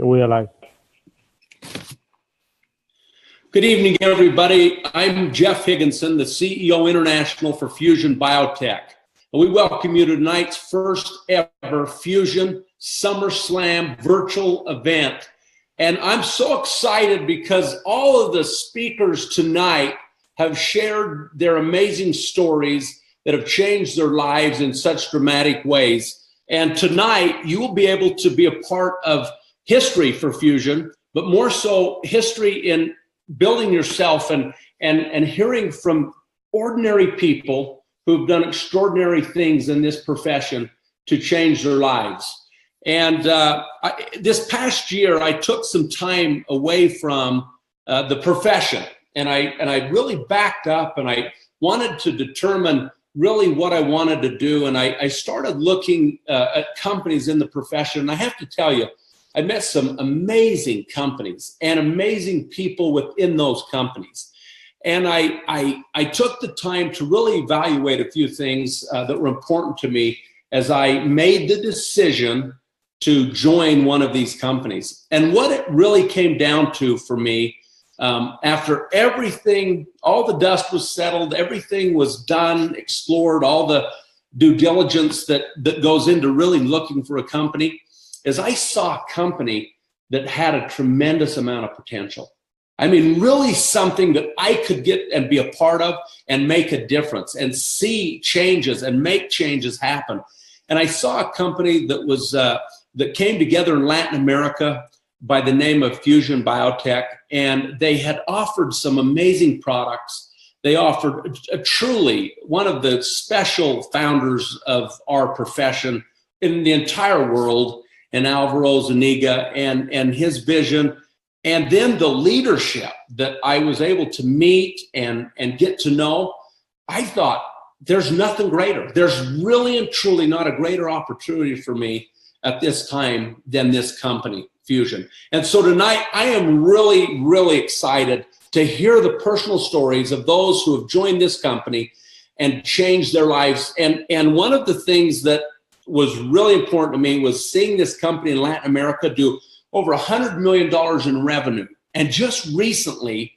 We are live. Good evening, everybody. I'm Jeff Higginson, the CEO International for FuXion Biotech. And we welcome you to tonight's first ever FuXion SummerSlam virtual event. And I'm so excited because all of the speakers tonight have shared their amazing stories that have changed their lives in such dramatic ways. And tonight, you will be able to be a part of history for FuXion, but more so history in building yourself and hearing from ordinary people who've done extraordinary things in this profession to change their lives. And this past year, I took some time away from the profession, and I really backed up, and I wanted to determine really what I wanted to do. And I started looking at companies in the profession. And I have to tell you, I met some amazing companies and amazing people within those companies. And I took the time to really evaluate a few things that were important to me as I made the decision to join one of these companies. And what it really came down to for me, after everything, all the dust was settled, everything was done, explored, all the due diligence that goes into really looking for a company, is I saw a company that had a tremendous amount of potential. I mean, really something that I could get and be a part of and make a difference and see changes and make changes happen. And I saw a company that was that came together in Latin America by the name of FuXion Biotech, and they had offered some amazing products. They offered truly one of the special founders of our profession in the entire world, and Alvaro Zuniga and his vision, and then the leadership that I was able to meet and get to know. I thought, there's nothing greater. There's really and truly not a greater opportunity for me at this time than this company, FuXion. And so tonight, I am really, really excited to hear the personal stories of those who have joined this company and changed their lives. And one of the things that was really important to me was seeing this company in Latin America do over $100 million in revenue, and just recently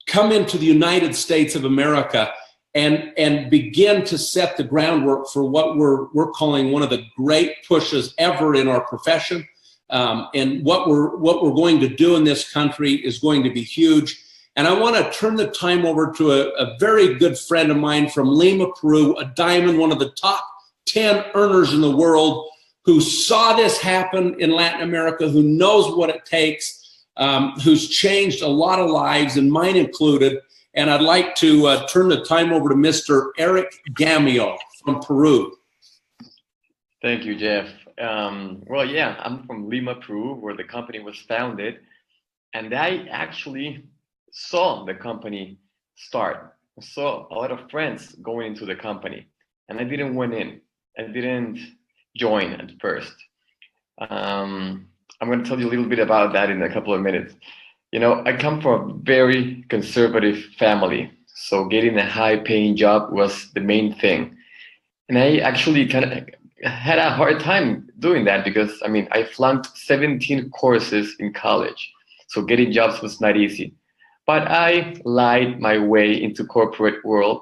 come into the United States of America and begin to set the groundwork for what we're calling one of the great pushes ever in our profession. And what we're going to do in this country is going to be huge. And I want to turn the time over to a very good friend of mine from Lima, Peru, a diamond, one of the top 10 earners in the world, who saw this happen in Latin America, who knows what it takes, who's changed a lot of lives, and mine included. And I'd like to turn the time over to Mr. Eric Gamio from Peru. Thank you, Jeff. Well, yeah, I'm from Lima, Peru, where the company was founded. And I actually saw the company start. I saw a lot of friends going into the company, and I didn't went in. I didn't join at first. I'm going to tell you a little bit about that in a couple of minutes. You know, I come from a very conservative family, so getting a high-paying job was the main thing. And I actually kind of had a hard time doing that because, I mean, I flunked 17 courses in college, so getting jobs was not easy. But I lied my way into corporate world,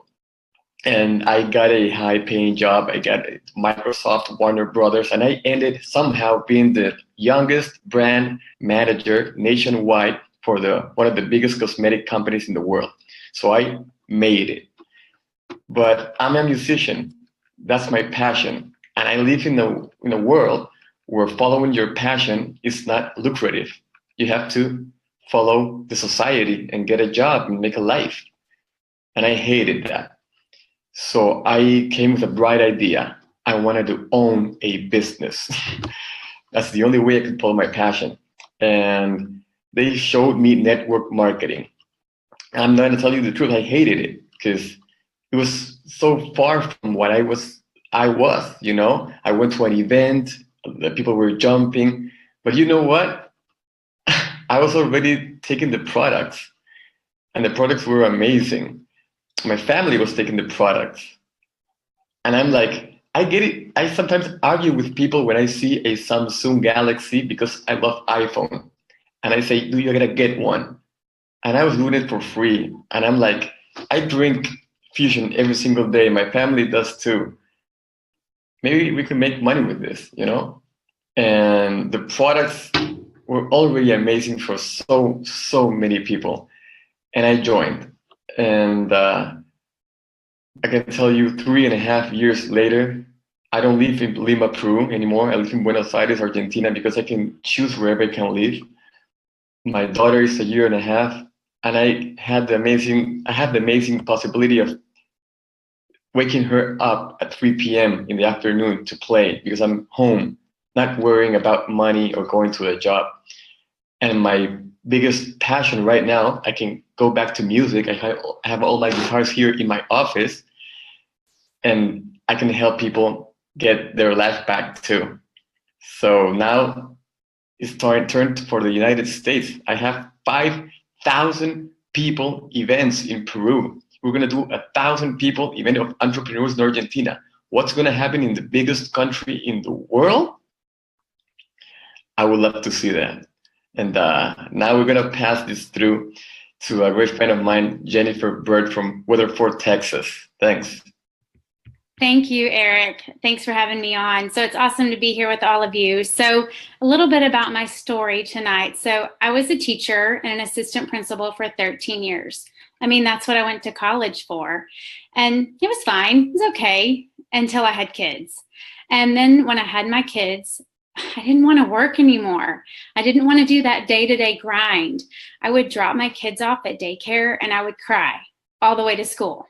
and I got a high-paying job. I got Microsoft, Warner Brothers, and I ended somehow being the youngest brand manager nationwide for one of the biggest cosmetic companies in the world. So I made it. But I'm a musician. That's my passion. And I live in a world where following your passion is not lucrative. You have to follow the society and get a job and make a life. And I hated that. So I came with a bright idea. I wanted to own a business. That's the only way I could follow my passion. And they showed me network marketing. I'm going to tell you the truth, I hated it because it was so far from what I was, you know. I went to an event, the people were jumping, but you know what? I was already taking the products, and the products were amazing. My family was taking the products, and I'm like, I get it. I sometimes argue with people when I see a Samsung Galaxy because I love iPhone. And I say, "Do you gotta get one?" And I was doing it for free. And I'm like, I drink Fusion every single day. My family does too. Maybe we can make money with this, you know? And the products were already amazing for so many people. And I joined. And I can tell you 3.5 years later, I don't live in Lima, Peru anymore. I live in Buenos Aires, Argentina, because I can choose wherever I can live. My daughter is a year and a half, and I have the amazing possibility of waking her up at 3 p.m. in the afternoon to play because I'm home, not worrying about money or going to a job. And my biggest passion right now, I can go back to music. I have all my guitars here in my office, and I can help people get their life back too. So now it's turned for the United States. I have 5,000 people events in Peru. We're going to do 1,000 people event of entrepreneurs in Argentina. What's going to happen in the biggest country in the world? I would love to see that. And now we're going to pass this through to a great friend of mine, Jennifer Bird from Weatherford, Texas. Thanks. Thank you, Eric. Thanks for having me on. So it's awesome to be here with all of you. So a little bit about my story tonight. So I was a teacher and an assistant principal for 13 years. I mean, that's what I went to college for. And it was fine. It was okay until I had kids. And then when I had my kids, I didn't want to work anymore. I didn't want to do that day-to-day grind. I would drop my kids off at daycare and I would cry all the way to school.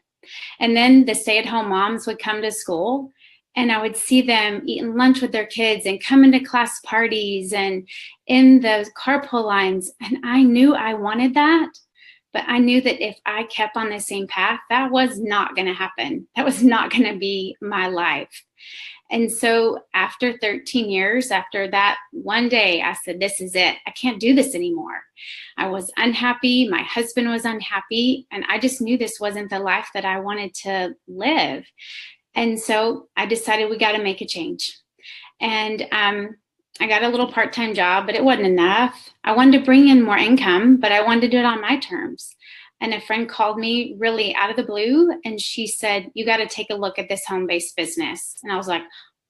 And then the stay-at-home moms would come to school and I would see them eating lunch with their kids and coming to class parties and in the carpool lines. And I knew I wanted that, but I knew that if I kept on the same path, that was not going to happen. That was not going to be my life. And so after 13 years, after that one day, I said, this is it. I can't do this anymore. I was unhappy. My husband was unhappy. And I just knew this wasn't the life that I wanted to live. And so I decided we got to make a change. And I got a little part-time job, but it wasn't enough. I wanted to bring in more income, but I wanted to do it on my terms. And a friend called me really out of the blue and she said, you got to take a look at this home-based business. And I was like,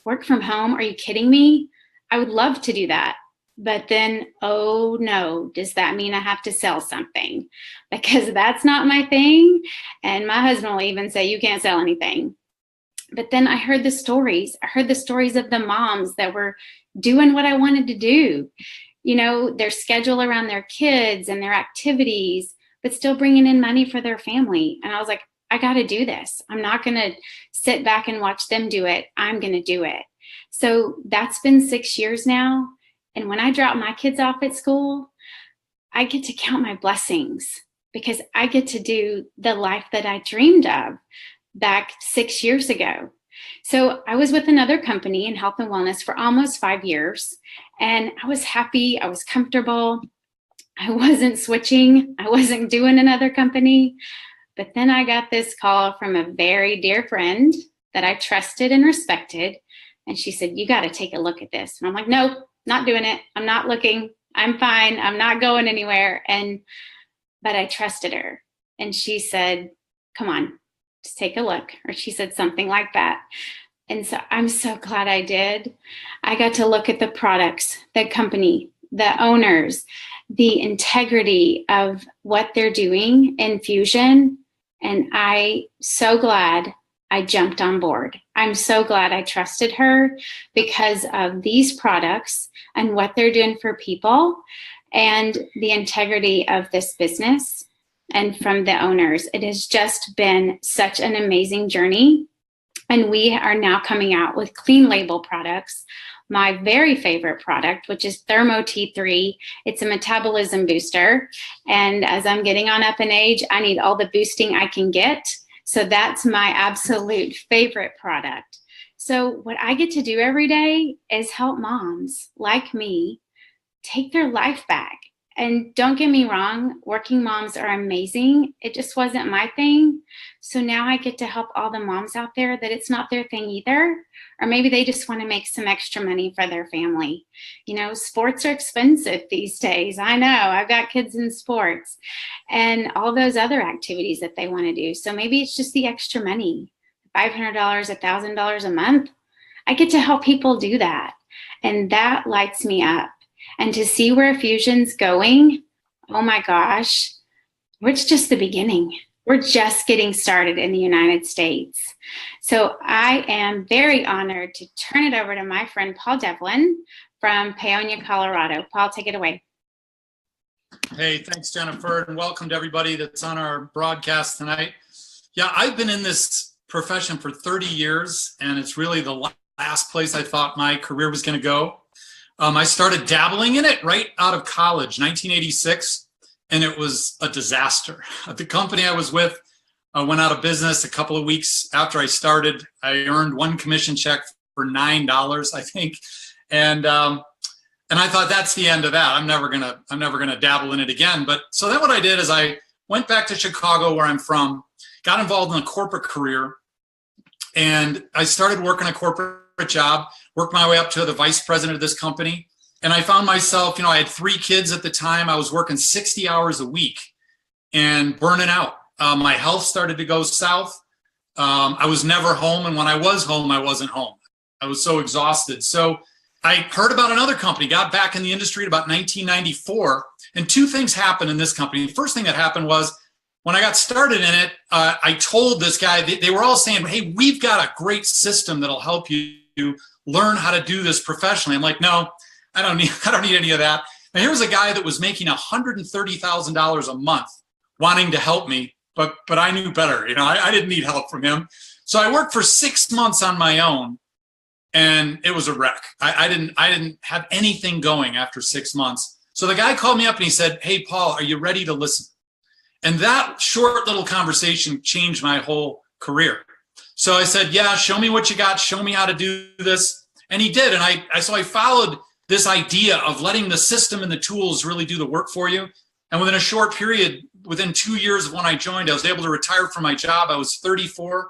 work from home? Are you kidding me? I would love to do that. But then, oh no, does that mean I have to sell something? Because that's not my thing. And my husband will even say, you can't sell anything. But then I heard the stories. I heard the stories of the moms that were doing what I wanted to do. You know, their schedule around their kids and their activities, but still bringing in money for their family. And I was like, I got to do this. I'm not going to sit back and watch them do it. I'm going to do it. So that's been 6 years now. And when I drop my kids off at school, I get to count my blessings because I get to do the life that I dreamed of back 6 years ago. So I was with another company in health and wellness for almost 5 years. And I was happy. I was comfortable. I wasn't switching. I wasn't doing another company. But then I got this call from a very dear friend that I trusted and respected. And she said, you got to take a look at this. And I'm like, nope, not doing it. I'm not looking. I'm fine. I'm not going anywhere. But I trusted her. And she said, come on, just take a look. Or she said something like that. And so I'm so glad I did. I got to look at the products, the company, the owners, the integrity of what they're doing in Fusion. And I'm so glad I jumped on board. I'm so glad I trusted her because of these products and what they're doing for people and the integrity of this business and from the owners. It has just been such an amazing journey. And we are now coming out with clean label products. My very favorite product, which is Thermo T3. It's a metabolism booster. And as I'm getting on up in age, I need all the boosting I can get. So that's my absolute favorite product. So what I get to do every day is help moms like me take their life back And don't get me wrong, working moms are amazing. It just wasn't my thing. So now I get to help all the moms out there that it's not their thing either. Or maybe they just want to make some extra money for their family. You know, sports are expensive these days. I know, I've got kids in sports and all those other activities that they want to do. So maybe it's just the extra money, $500, $1,000 a month. I get to help people do that. And that lights me up. And to see where FuXion's going, oh my gosh, it's just the beginning. We're just getting started in the United States. So I am very honored to turn it over to my friend Paul Devlin from Paonia, Colorado. Paul, take it away. Hey, thanks, Jennifer, and welcome to everybody that's on our broadcast tonight. Yeah, I've been in this profession for 30 years, and it's really the last place I thought my career was going to go. I started dabbling in it right out of college, 1986, and it was a disaster. The company I was with went out of business a couple of weeks after I started. I earned one commission check for $9, I think, and I thought that's the end of that. I'm never gonna dabble in it again. But so then what I did is I went back to Chicago, where I'm from, got involved in a corporate career, and I started working a corporate job, worked my way up to the vice president of this company. And I found myself, I had 3 kids at the time. I was working 60 hours a week and burning out. My health started to go south. I was never home. And when I was home, I wasn't home. I was so exhausted. So I heard about another company, got back in the industry in about 1994. And 2 things happened in this company. The first thing that happened was when I got started in it, I told this guy, they were all saying, hey, we've got a great system that'll help you learn how to do this professionally. I'm like, no, I don't need any of that. And here was a guy that was making $130,000 a month wanting to help me, but I knew better. I didn't need help from him. So I worked for 6 months on my own, and it was a wreck. I didn't have anything going after 6 months. So the guy called me up and he said, hey, Paul, are you ready to listen? And that short little conversation changed my whole career. So I said, yeah, show me what you got. Show me how to do this. And he did. And so I followed this idea of letting the system and the tools really do the work for you. And within a short period, within 2 years of when I joined, I was able to retire from my job. I was 34.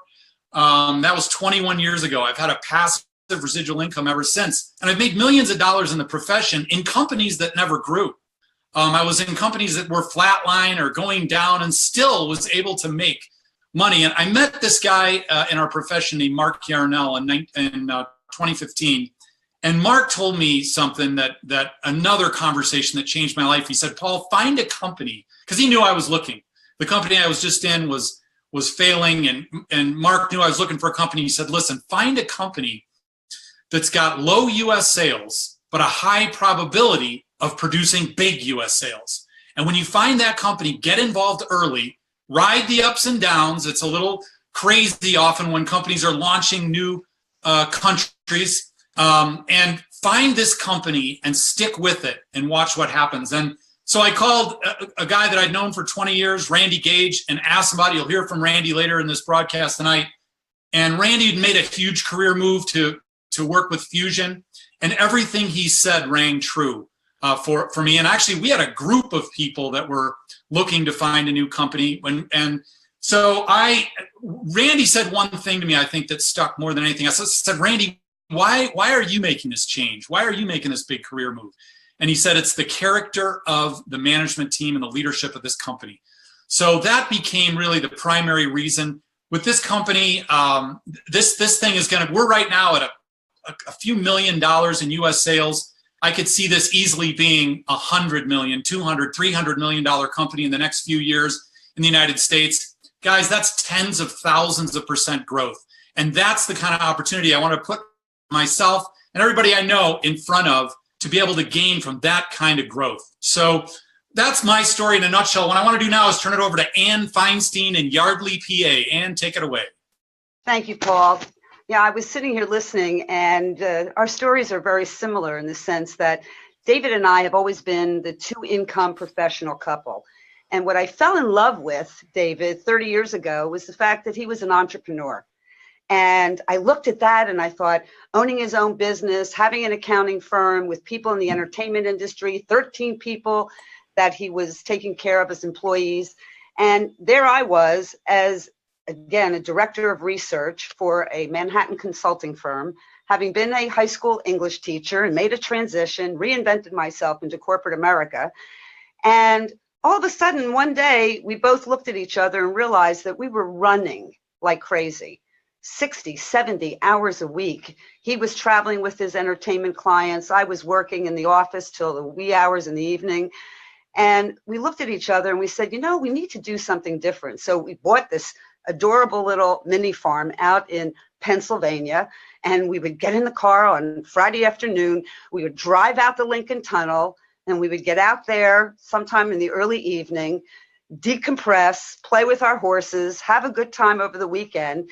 That was 21 years ago. I've had a passive residual income ever since. And I've made millions of dollars in the profession in companies that never grew. I was in companies that were flatline or going down and still was able to make money. And I met this guy in our profession named Mark Yarnell in 2015. And Mark told me something that another conversation that changed my life. He said, Paul, find a company, because he knew I was looking. The company I was just in was failing, and Mark knew I was looking for a company. He said, listen, find a company that's got low US sales, but a high probability of producing big US sales. And when you find that company, get involved early, ride the ups and downs. It's a little crazy often when companies are launching new countries, and find this company and stick with it and watch what happens. And so I called a guy that I'd known for 20 years, Randy Gage, and asked about it. You'll hear from Randy later in this broadcast tonight. And Randy had made a huge career move to work with FuXion, and everything he said rang true for me. And actually, we had a group of people that were looking to find a new company. So Randy said one thing to me, I think, that stuck more than anything else. I said, Randy, why are you making this change? Why are you making this big career move? And he said, it's the character of the management team and the leadership of this company. So that became really the primary reason. With this company, this thing is we're right now at a few $1 million in US sales. I could see this easily being $100 million, $200, $300 million company in the next few years in the United States. Guys, that's tens of thousands of % growth. And that's the kind of opportunity I want to put myself and everybody I know in front of, to be able to gain from that kind of growth. So that's my story in a nutshell. What I want to do now is turn it over to Ann Feinstein in Yardley, PA. Ann, take it away. Thank you, Paul. Yeah, I was sitting here listening, and our stories are very similar in the sense that David and I have always been the two-income professional couple. And what I fell in love with David 30 years ago was the fact that he was an entrepreneur. And I looked at that and I thought, owning his own business, having an accounting firm with people in the entertainment industry, 13 people, that he was taking care of his employees. And there I was as, again, a director of research for a Manhattan consulting firm, having been a high school English teacher and made a transition, reinvented myself into corporate America. And all of a sudden, one day, we both looked at each other and realized that we were running like crazy, 60, 70 hours a week. He was traveling with his entertainment clients. I was working in the office till the wee hours in the evening. And we looked at each other and we said, you know, we need to do something different. So we bought this adorable little mini farm out in Pennsylvania. And we would get in the car on Friday afternoon. We would drive out the Lincoln Tunnel and we would get out there sometime in the early evening, decompress, play with our horses, have a good time over the weekend,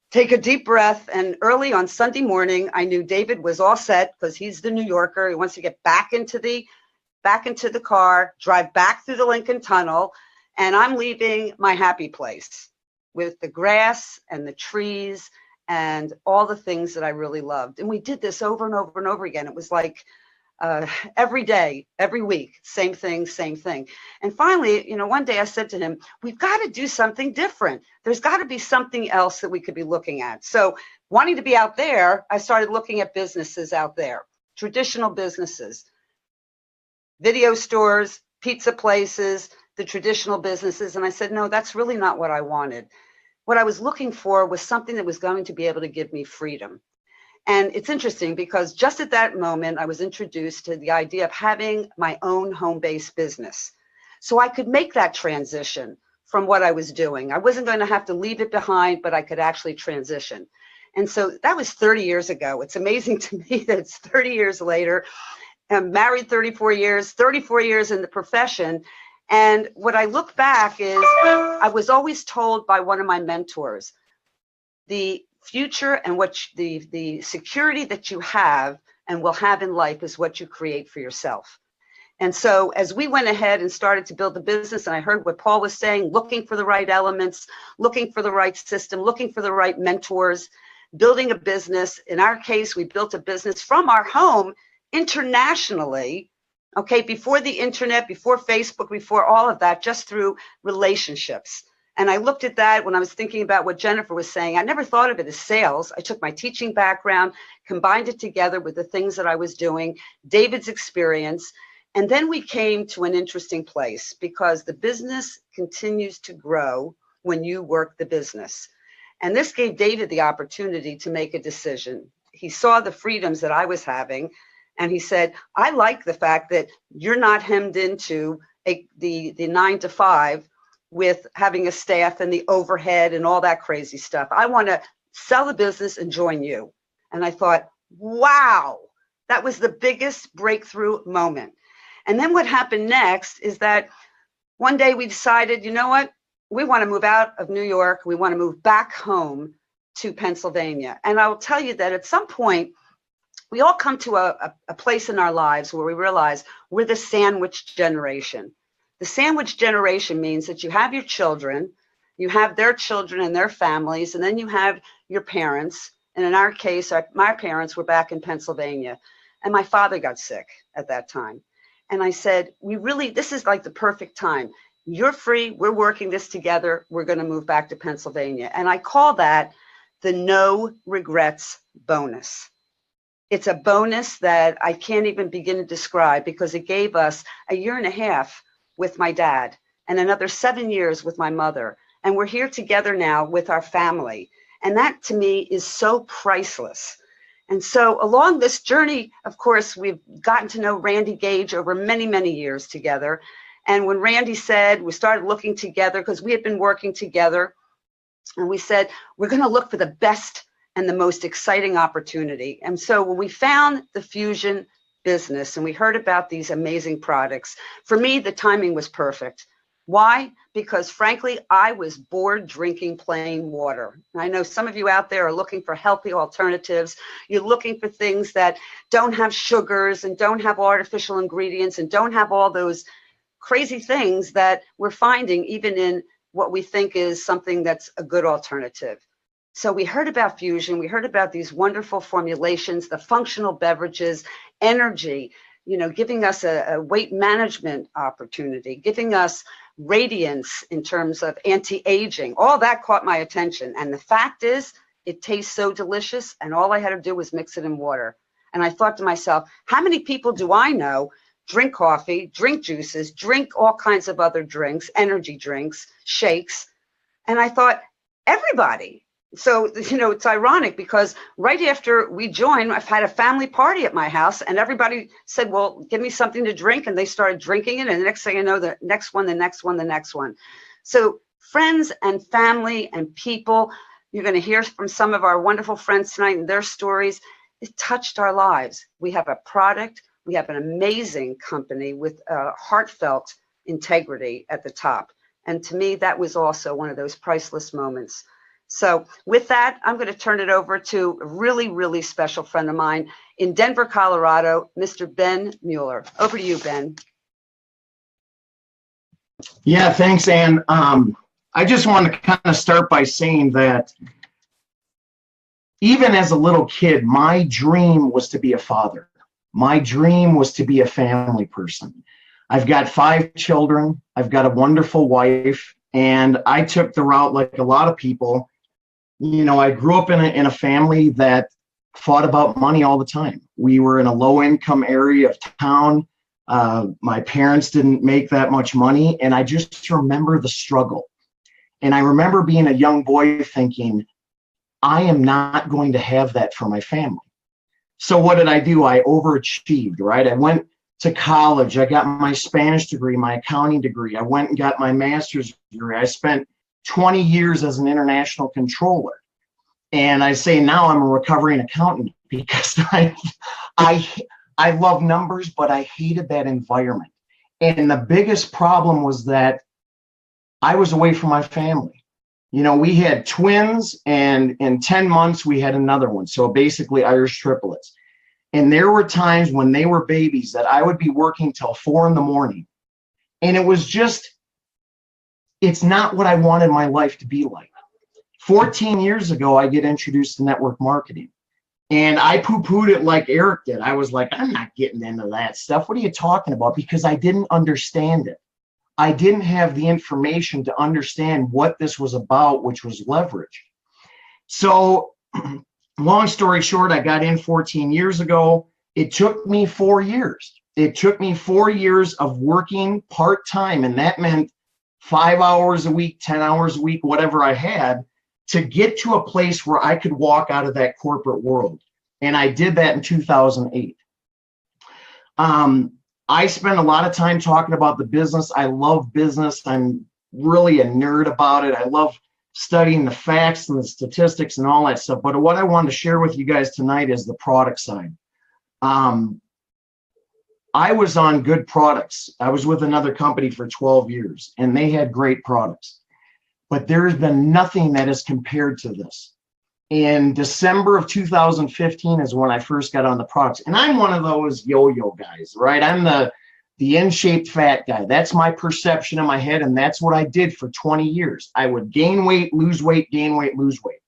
take a deep breath. And early on Sunday morning, I knew David was all set because he's the New Yorker. He wants to get back into the car, drive back through the Lincoln Tunnel. And I'm leaving my happy place with the grass and the trees and all the things that I really loved. And we did this over and over and over again. It was like every day, every week, same thing, same thing. And finally, you know, one day I said to him, we've got to do something different. There's got to be something else that we could be looking at. So wanting to be out there, I started looking at businesses out there, traditional businesses, video stores, pizza places, the traditional businesses. And I said, no, that's really not what I wanted. What I was looking for was something that was going to be able to give me freedom. And it's interesting because just at that moment, I was introduced to the idea of having my own home-based business. So I could make that transition from what I was doing. I wasn't going to have to leave it behind, but I could actually transition. And so that was 30 years ago. It's amazing to me that it's 30 years later. I'm married 34 years in the profession. And what I look back is I was always told by one of my mentors, the future and what the security that you have and will have in life is what you create for yourself. And so as we went ahead and started to build the business, and I heard what Paul was saying, looking for the right elements, looking for the right system, looking for the right mentors, building a business. In our case, we built a business from our home internationally, okay, before the internet, before Facebook, before all of that, just through relationships. And I looked at that when I was thinking about what Jennifer was saying. I never thought of it as sales. I took my teaching background, combined it together with the things that I was doing, David's experience, and then we came to an interesting place because the business continues to grow when you work the business. And this gave David the opportunity to make a decision. He saw the freedoms that I was having, and he said, I like the fact that you're not hemmed into the 9 to 5 with having a staff and the overhead and all that crazy stuff. I want to sell the business and join you. And I thought, wow, that was the biggest breakthrough moment. And then what happened next is that one day we decided, you know what? We want to move out of New York. We want to move back home to Pennsylvania. And I will tell you that at some point, we all come to a place in our lives where we realize we're the sandwich generation. The sandwich generation means that you have your children, you have their children and their families, and then you have your parents. And in our case, my parents were back in Pennsylvania, and my father got sick at that time. And I said, this is like the perfect time. You're free. We're working this together. We're going to move back to Pennsylvania. And I call that the no regrets bonus. It's a bonus that I can't even begin to describe because it gave us a year and a half with my dad and another 7 years with my mother. And we're here together now with our family. And that to me is so priceless. And so along this journey, of course, we've gotten to know Randy Gage over many, many years together. And when Randy said, we started looking together because we had been working together, and we said, we're going to look for the best and the most exciting opportunity. And so when we found the FuXion business and we heard about these amazing products, for me, the timing was perfect. Why? Because frankly, I was bored drinking plain water. I know some of you out there are looking for healthy alternatives. You're looking for things that don't have sugars and don't have artificial ingredients and don't have all those crazy things that we're finding even in what we think is something that's a good alternative. So we heard about FuXion, we heard about these wonderful formulations, the functional beverages, energy, giving us a weight management opportunity, giving us radiance in terms of anti-aging. All that caught my attention. And the fact is, it tastes so delicious, and all I had to do was mix it in water. And I thought to myself, how many people do I know drink coffee, drink juices, drink all kinds of other drinks, energy drinks, shakes? And I thought, everybody. So, it's ironic because right after we joined, I've had a family party at my house, and everybody said, well, give me something to drink. And they started drinking it. And the next thing I know, the next one, the next one, the next one. So friends and family and people, you're going to hear from some of our wonderful friends tonight and their stories. It touched our lives. We have a product. We have an amazing company with heartfelt integrity at the top. And to me, that was also one of those priceless moments. So with that, I'm going to turn it over to a really, really special friend of mine in Denver, Colorado, Mr. Ben Mueller. Over to you, Ben. Yeah, thanks, Ann. I just want to kind of start by saying that even as a little kid, my dream was to be a father. My dream was to be a family person. I've got 5 children. I've got a wonderful wife, and I took the route like a lot of people. I grew up in a family that fought about money all the time. We were in a low-income area of town. My parents didn't make that much money, and I just remember the struggle. And I remember being a young boy thinking, I am not going to have that for my family. So what did I do? I overachieved, right? I went to college. I got my Spanish degree, my accounting degree. I went and got my master's degree. I spent 20 years as an international controller. And I say now I'm a recovering accountant because I love numbers, but I hated that environment. And the biggest problem was that I was away from my family. We had twins, and in 10 months we had another one. So basically Irish triplets. And there were times when they were babies that I would be working till 4 a.m. And it was just, it's not what I wanted my life to be like. 14 years ago, I get introduced to network marketing, and I poo-pooed it like Eric did. I was like, I'm not getting into that stuff. What are you talking about? Because I didn't understand it. I didn't have the information to understand what this was about, which was leverage. So long story short, I got in 14 years ago. It took me 4 years. It took me 4 years of working part-time, and that meant 5 hours a week, 10 hours a week, whatever I had, to get to a place where I could walk out of that corporate world. And I did that in 2008. I spent a lot of time talking about the business. I love business. I'm really a nerd about it. I love studying the facts and the statistics and all that stuff. But what I wanted to share with you guys tonight is the product side. I was on good products. I was with another company for 12 years, and they had great products. But there's been nothing that is compared to this. In December of 2015 is when I first got on the products. And I'm one of those yo-yo guys, right? I'm the in-shaped fat guy. That's my perception in my head, and that's what I did for 20 years. I would gain weight, lose weight, gain weight, lose weight.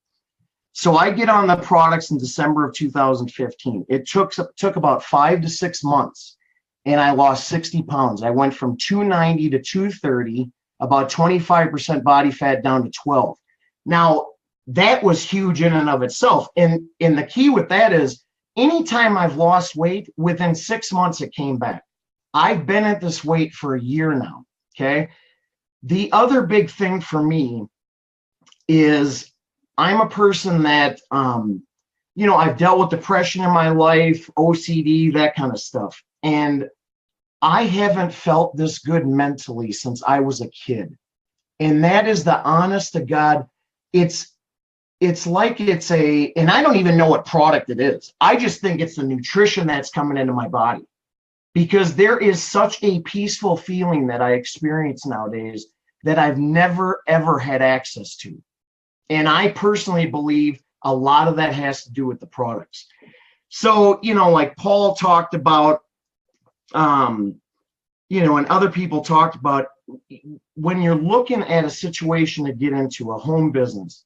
So I get on the products in December of 2015. It took about 5 to 6 months, and I lost 60 pounds. I went from 290 to 230, about 25% body fat down to 12. Now, that was huge in and of itself. And the key with that is anytime I've lost weight, within 6 months, it came back. I've been at this weight for a year now, okay? The other big thing for me is I'm a person that, I've dealt with depression in my life, OCD, that kind of stuff. And I haven't felt this good mentally since I was a kid. And that is the honest to God, it's like and I don't even know what product it is. I just think it's the nutrition that's coming into my body, because there is such a peaceful feeling that I experience nowadays that I've never, ever had access to. And I personally believe a lot of that has to do with the products. So, like Paul talked about, and other people talked about, when you're looking at a situation to get into a home business,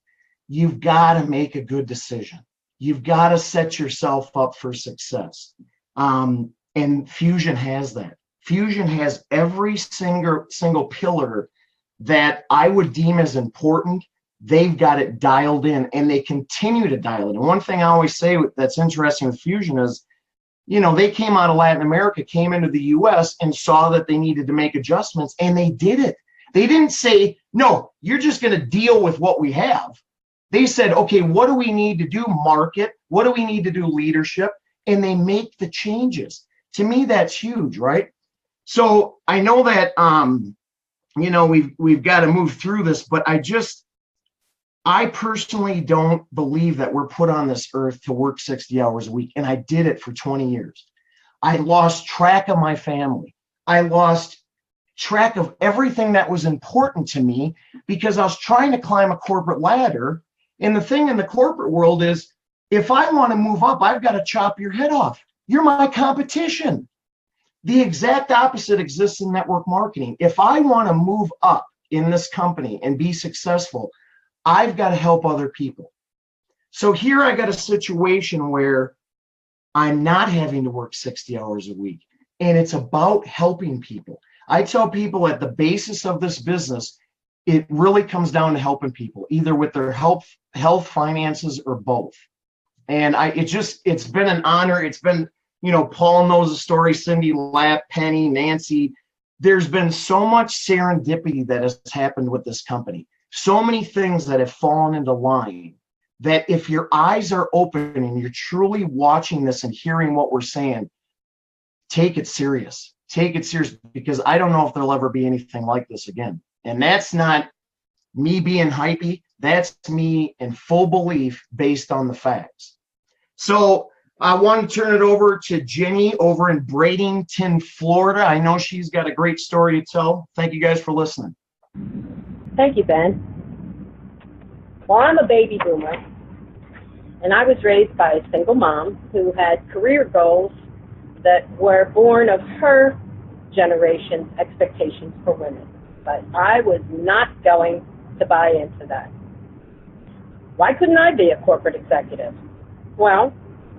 you've got to make a good decision. You've got to set yourself up for success. And And FuXion has that. FuXion has every single pillar that I would deem as important. They've got it dialed in, and they continue to dial it in. And one thing I always say that's interesting with FuXion is, you know, they came out of Latin America, came into the US and saw that they needed to make adjustments, and they did it. They didn't say, no, you're just going to deal with what we have. They said, okay, what do we need to do? Market. What do we need to do? Leadership. And they make the changes. To me, that's huge, right? So I know that, you know, we've got to move through this, but I personally don't believe that we're put on this earth to work 60 hours a week. And I did it for 20 years. I lost track of my family. I lost track of everything that was important to me because I was trying to climb a corporate ladder. And the thing in the corporate world is, if I want to move up, I've got to chop your head off. You're my competition. The exact opposite exists in network marketing. If I want to move up in this company and be successful, I've got to help other people. So here I got a situation where I'm not having to work 60 hours a week, and it's about helping people. I tell people at the basis of this business, it really comes down to helping people, either with their health, finances, or both. And it's been an honor. It's been, you know, Paul knows the story, Cindy Lapp, Penny, Nancy. There's been so much serendipity that has happened with this company. So many things that have fallen into line that if your eyes are open and you're truly watching this and hearing what we're saying, take it serious. Take it serious, because I don't know if there'll ever be anything like this again. And that's not me being hypey. That's me in full belief based on the facts. So I want to turn it over to Jenny over in Bradenton, Florida. I know she's got a great story to tell. Thank you guys for listening. Thank you, Ben. Well, I'm a baby boomer, and I was raised by a single mom who had career goals that were born of her generation's expectations for women. But I was not going to buy into that. Why couldn't I be a corporate executive? Well,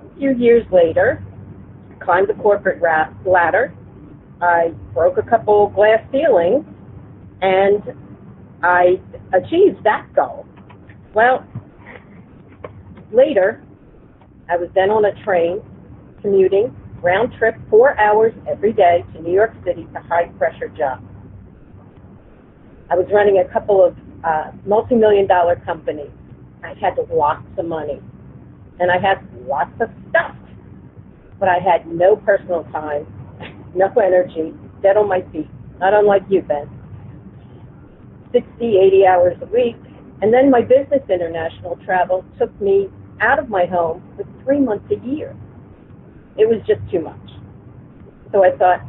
a few years later, I climbed the corporate ladder. I broke a couple glass ceilings, and I achieved that goal. Well, later, I was then on a train, commuting, round trip, 4 hours every day to New York City to high-pressure jobs. I was running a couple of multi-million-dollar companies. I had lots of money, and I had lots of stuff, but I had no personal time, no energy, dead on my feet, not unlike you, Ben. 60, 80 hours a week, and then my business international travel took me out of my home for 3 months a year. It was just too much. So I thought,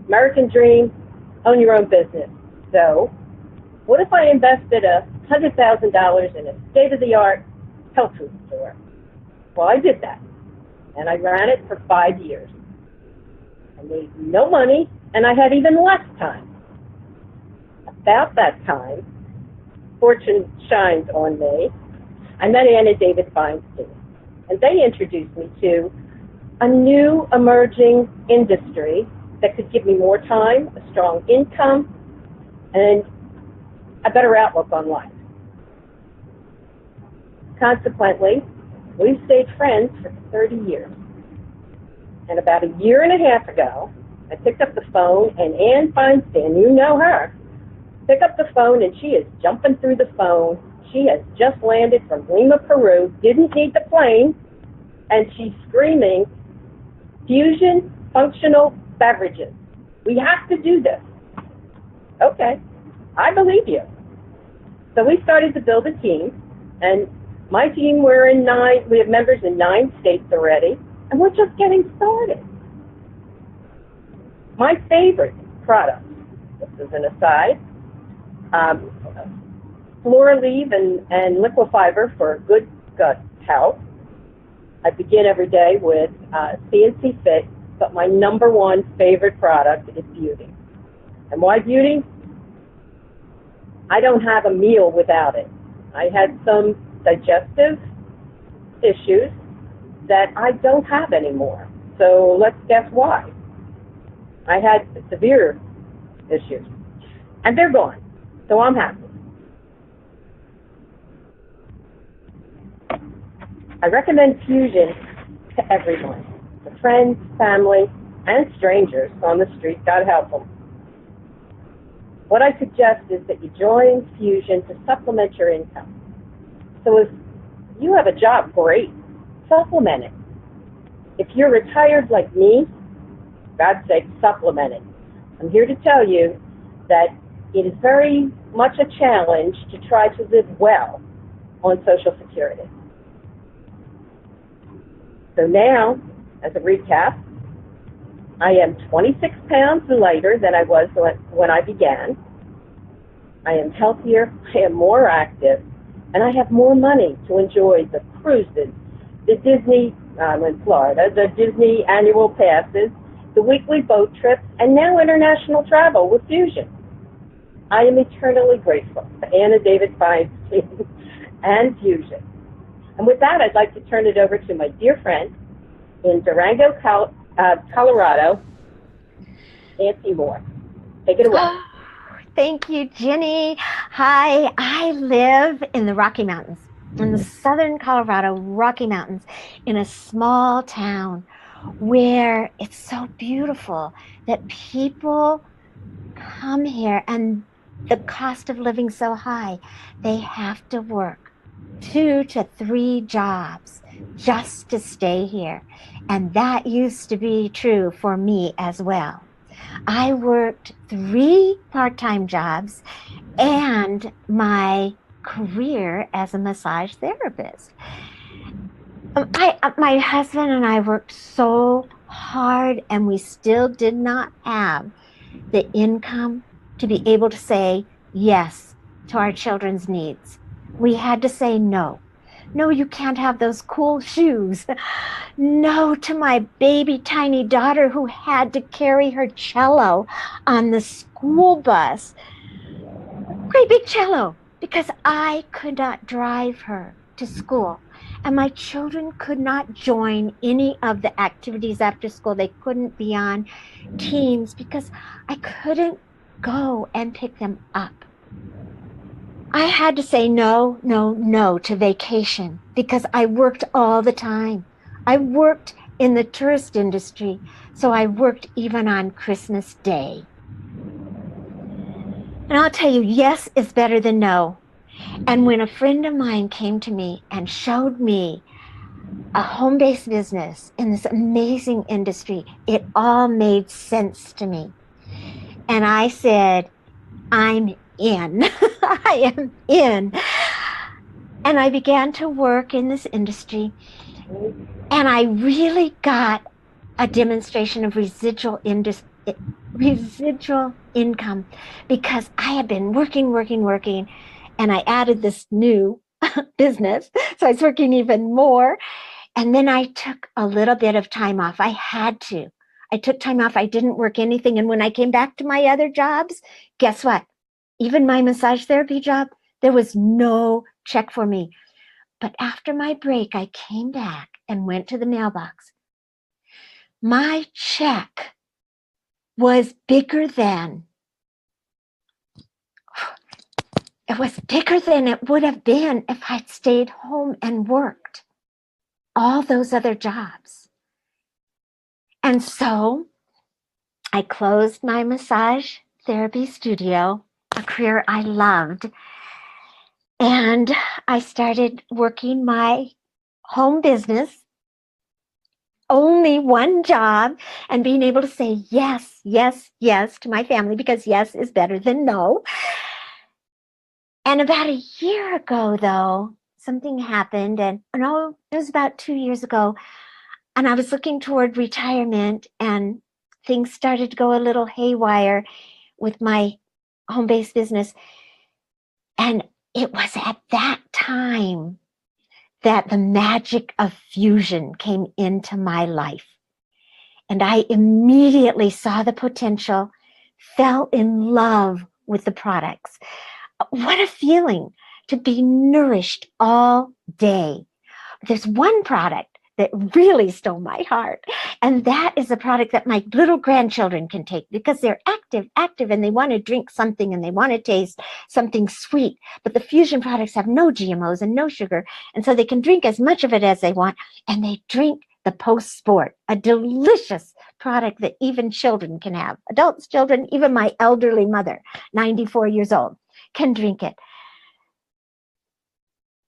American dream, own your own business. So what if I invested $100,000 in a state-of-the-art health food store? Well, I did that, and I ran it for 5 years. I made no money, and I had even less time. About that time, fortune shined on me. I met Ann and David Feinstein, and they introduced me to a new emerging industry that could give me more time, a strong income, and a better outlook on life. Consequently, we've stayed friends for 30 years. And about a year and a half ago, I picked up the phone, and Ann Feinstein, you know her, pick up the phone, and she is jumping through the phone. She has just landed from Lima, Peru, didn't need the plane, and she's screaming, FuXion functional beverages. We have to do this. Okay, I believe you. So we started to build a team, and my team, we have members in 9 states already, and we're just getting started. My favorite product, this is an aside, Flora Leave and Liquifiber for good gut health. I begin every day with CNC Fit, but my #1 favorite product is Beauty. And why Beauty? I don't have a meal without it. I had some digestive issues that I don't have anymore. So let's guess why. I had severe issues, and they're gone, so I'm happy. I recommend Fusion to everyone, to friends, family, and strangers on the street, God help them. What I suggest is that you join Fusion to supplement your income. So if you have a job, great, supplement it. If you're retired like me, God's sake, supplement it. I'm here to tell you that it is very much a challenge to try to live well on Social Security. So now, as a recap, I am 26 pounds lighter than I was when I began. I am healthier, I am more active, and I have more money to enjoy the cruises, the Disney, I'm in Florida, the Disney annual passes, the weekly boat trips, and now international travel with Fusion. I am eternally grateful to Anna David Feinstein and Fusion. And with that, I'd like to turn it over to my dear friend in Durango, Colorado, Nancy Moore. Take it away. Oh, thank you, Jenny. Hi, I live in the Rocky Mountains, in the southern Colorado Rocky Mountains, in a small town where it's so beautiful that people come here, and the cost of living so high, they have to work 2 to 3 jobs just to stay here. And that used to be true for me as well. I worked 3 part-time jobs and my career as a massage therapist. My husband and I worked so hard, and we still did not have the income to be able to say yes to our children's needs. We had to say no. No, you can't have those cool shoes. No to my baby tiny daughter who had to carry her cello on the school bus. Great big cello, because I could not drive her to school. And my children could not join any of the activities after school. They couldn't be on teams because I couldn't go and pick them up. I had to say no, no, no to vacation because I worked all the time. I worked in the tourist industry, so I worked even on Christmas Day. And I'll tell you, yes is better than no. And when a friend of mine came to me and showed me a home-based business in this amazing industry, it all made sense to me. And I said, I'm in. I am in. And I began to work in this industry, and I really got a demonstration of residual income because I had been working, and I added this new business. So I was working even more. And then I took a little bit of time off. I had to. I took time off. I didn't work anything. And when I came back to my other jobs, guess what? Even my massage therapy job, there was no check for me. But after my break, I came back and went to the mailbox. My check was bigger than it would have been if I'd stayed home and worked all those other jobs. And so I closed my massage therapy studio, a career I loved, and I started working my home business, only one job, and being able to say yes, yes, yes to my family, because yes is better than no. And about a year ago, though, something happened, and no, it was about 2 years ago, and I was looking toward retirement, and things started to go a little haywire with my home-based business. And it was at that time that the magic of Fusion came into my life. And I immediately saw the potential, fell in love with the products. What a feeling to be nourished all day. There's one product that really stole my heart, And that is a product that my little grandchildren can take because they're active, and they want to drink something and they want to taste something sweet. But the FuXion products have no GMOs and no sugar. And so they can drink as much of it as they want. And they drink the Post Sport, a delicious product that even children can have. Adults, children, even my elderly mother, 94 years old, can drink it.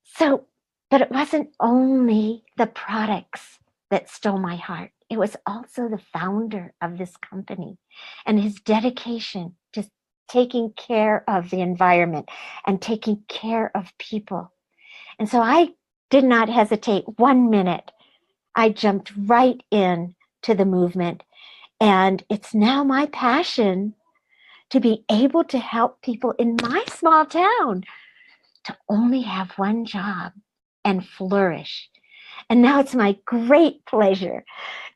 So, but it wasn't only the products that stole my heart. It was also the founder of this company and his dedication to taking care of the environment and taking care of people. And so I did not hesitate 1 minute. I jumped right in to the movement. And it's now my passion to be able to help people in my small town to only have one job and flourish. And now it's my great pleasure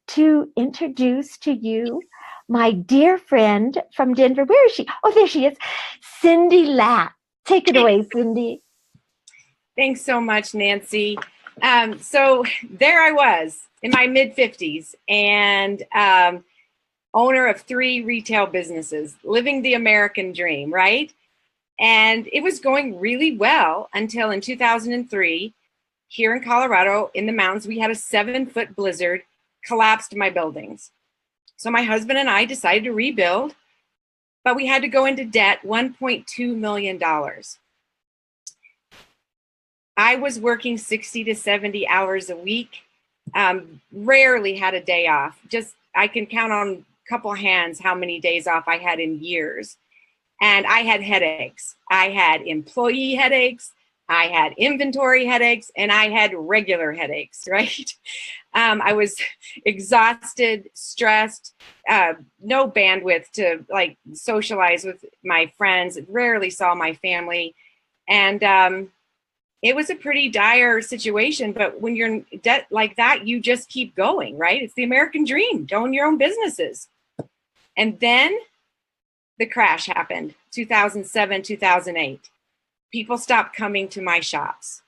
to introduce to you my dear friend from Denver. Where is she? Oh, there she is. Cindy Lapp. Take it away, Cindy. Thanks so much, Nancy. So there I was in my mid-50s and owner of 3 retail businesses, living the American dream, right? And it was going really well until in 2003, here in Colorado, in the mountains, we had a 7-foot blizzard, collapsed my buildings. So my husband and I decided to rebuild, but we had to go into debt, $1.2 million. I was working 60 to 70 hours a week, rarely had a day off. Just, I can count on a couple hands how many days off I had in years. And I had headaches. I had employee headaches. I had inventory headaches, and I had regular headaches, right? I was exhausted, stressed, no bandwidth to like socialize with my friends, rarely saw my family. And it was a pretty dire situation, but when you're in debt like that, you just keep going, right? It's the American dream, to own your own businesses. And then the crash happened, 2007, 2008. People stopped coming to my shops.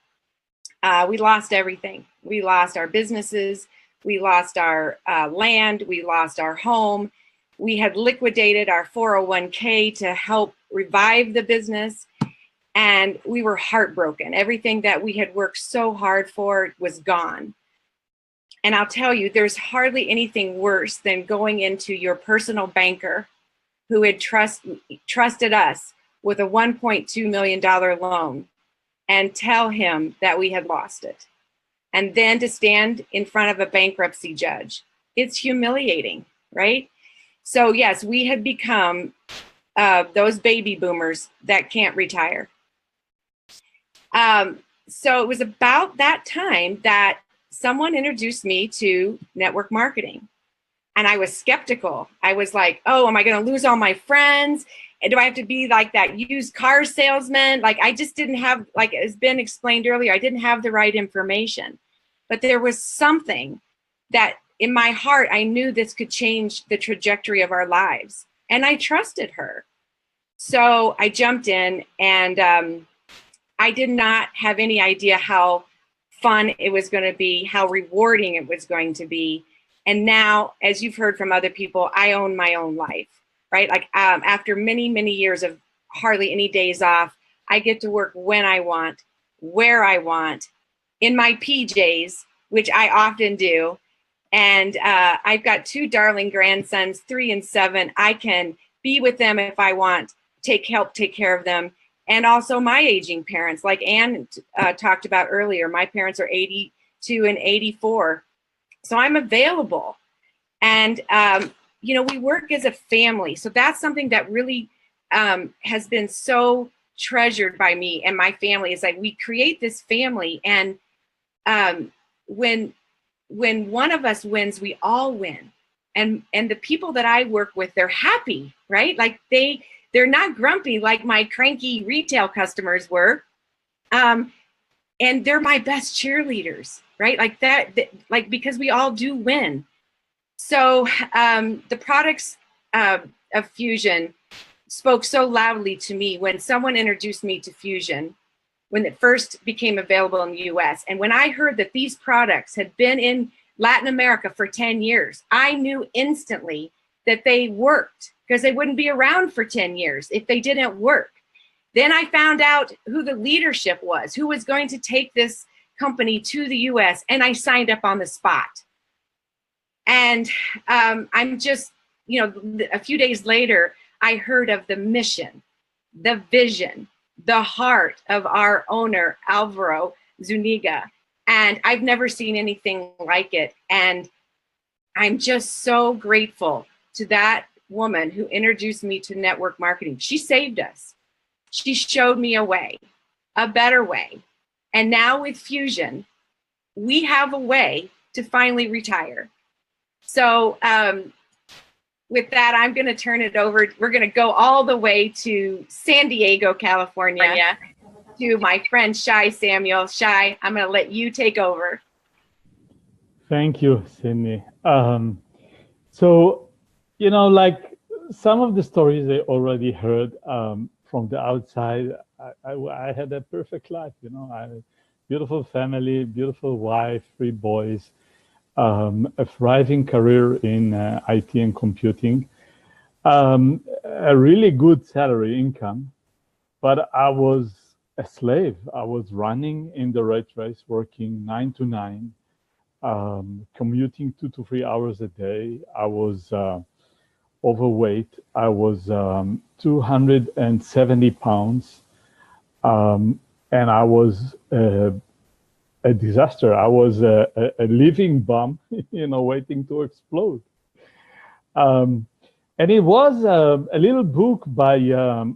We lost everything. We lost our businesses. We lost our land. We lost our home. We had liquidated our 401k to help revive the business. And we were heartbroken. Everything that we had worked so hard for was gone. And I'll tell you, there's hardly anything worse than going into your personal banker who had trusted us with a $1.2 million loan and tell him that we had lost it. And then to stand in front of a bankruptcy judge. It's humiliating, right? So yes, we had become those baby boomers that can't retire. So it was about that time that someone introduced me to network marketing. And I was skeptical. I was like, oh, am I going to lose all my friends? And do I have to be like that used car salesman? Like, I just didn't have, like it's been explained earlier, I didn't have the right information. But there was something that in my heart, I knew this could change the trajectory of our lives. And I trusted her. So I jumped in, and I did not have any idea how fun it was going to be, how rewarding it was going to be. And now, as you've heard from other people, I own my own life, right? Like after many, many years of hardly any days off, I get to work when I want, where I want, in my PJs, which I often do. And I've got 2 darling grandsons, 3 and 7. I can be with them if I want, take care of them. And also my aging parents, like Ann talked about earlier. My parents are 82 and 84. So I'm available. And, we work as a family. So that's something that really has been so treasured by me and my family, is like we create this family. And when one of us wins, we all win. And the people that I work with, they're happy, right? Like they're not grumpy like my cranky retail customers were. And they're my best cheerleaders, right? Like that, like, because we all do win. So the products of FuXion spoke so loudly to me when someone introduced me to FuXion, when it first became available in the US. And when I heard that these products had been in Latin America for 10 years. I knew instantly that they worked because they wouldn't be around for 10 years if they didn't work. Then I found out who the leadership was, who was going to take this company to the US, and I signed up on the spot. And I'm just, a few days later, I heard of the mission, the vision, the heart of our owner, Alvaro Zuniga. And I've never seen anything like it. And I'm just so grateful to that woman who introduced me to network marketing. She saved us. She showed me a way, a better way. And now with FuXion, we have a way to finally retire. So with that, I'm going to turn it over. We're going to go all the way to San Diego, California, to my friend Shai Samuel. Shai, I'm going to let you take over. Thank you, Sydney. So, like some of the stories I already heard from the outside, I had a perfect life, I had a beautiful family, beautiful wife, 3 boys, a thriving career in IT and computing, a really good salary income, but I was a slave. I was running in the rat race, working 9 to 9, commuting 2 to 3 hours a day. I was overweight. I was 270 pounds, and I was a disaster. I was a living bomb, waiting to explode. And it was a little book by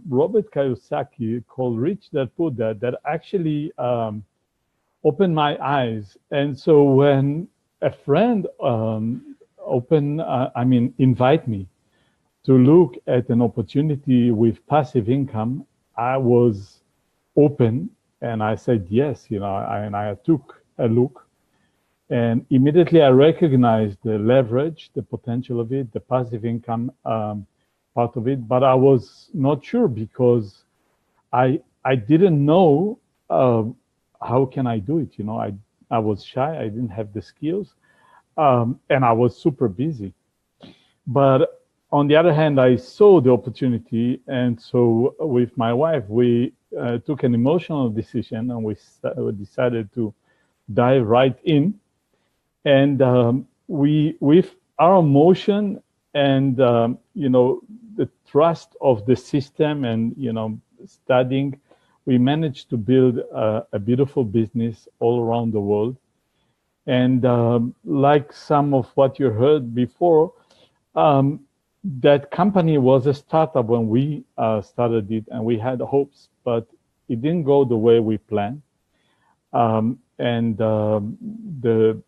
Robert Kiyosaki called Rich Dad Poor Dad that actually opened my eyes. And so when a friend invite me to look at an opportunity with passive income, I was open and I said yes, and I took a look. And immediately I recognized the leverage, the potential of it, the passive income part of it, but I was not sure because I didn't know how can I do it. I was shy, I didn't have the skills, and I was super busy. But on the other hand, I saw the opportunity, and so with my wife, we took an emotional decision, and we decided to dive right in. And we, with our emotion and the trust of the system and studying, we managed to build a beautiful business all around the world. And like some of what you heard before, that company was a startup when we started it, and we had hopes, but it didn't go the way we planned.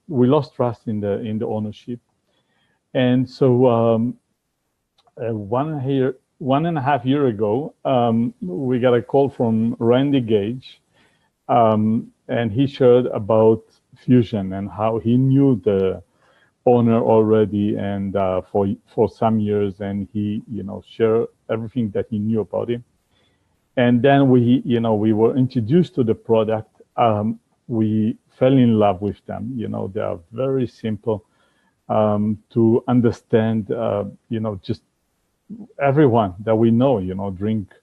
We lost trust in the ownership, and so 1.5 years ago, we got a call from Randy Gage, and he shared about FuXion and how he knew the owner already and for some years, and he shared everything that he knew about him. And then we were introduced to the product. We fell in love with them. They are very simple to understand. Just everyone that we know, drink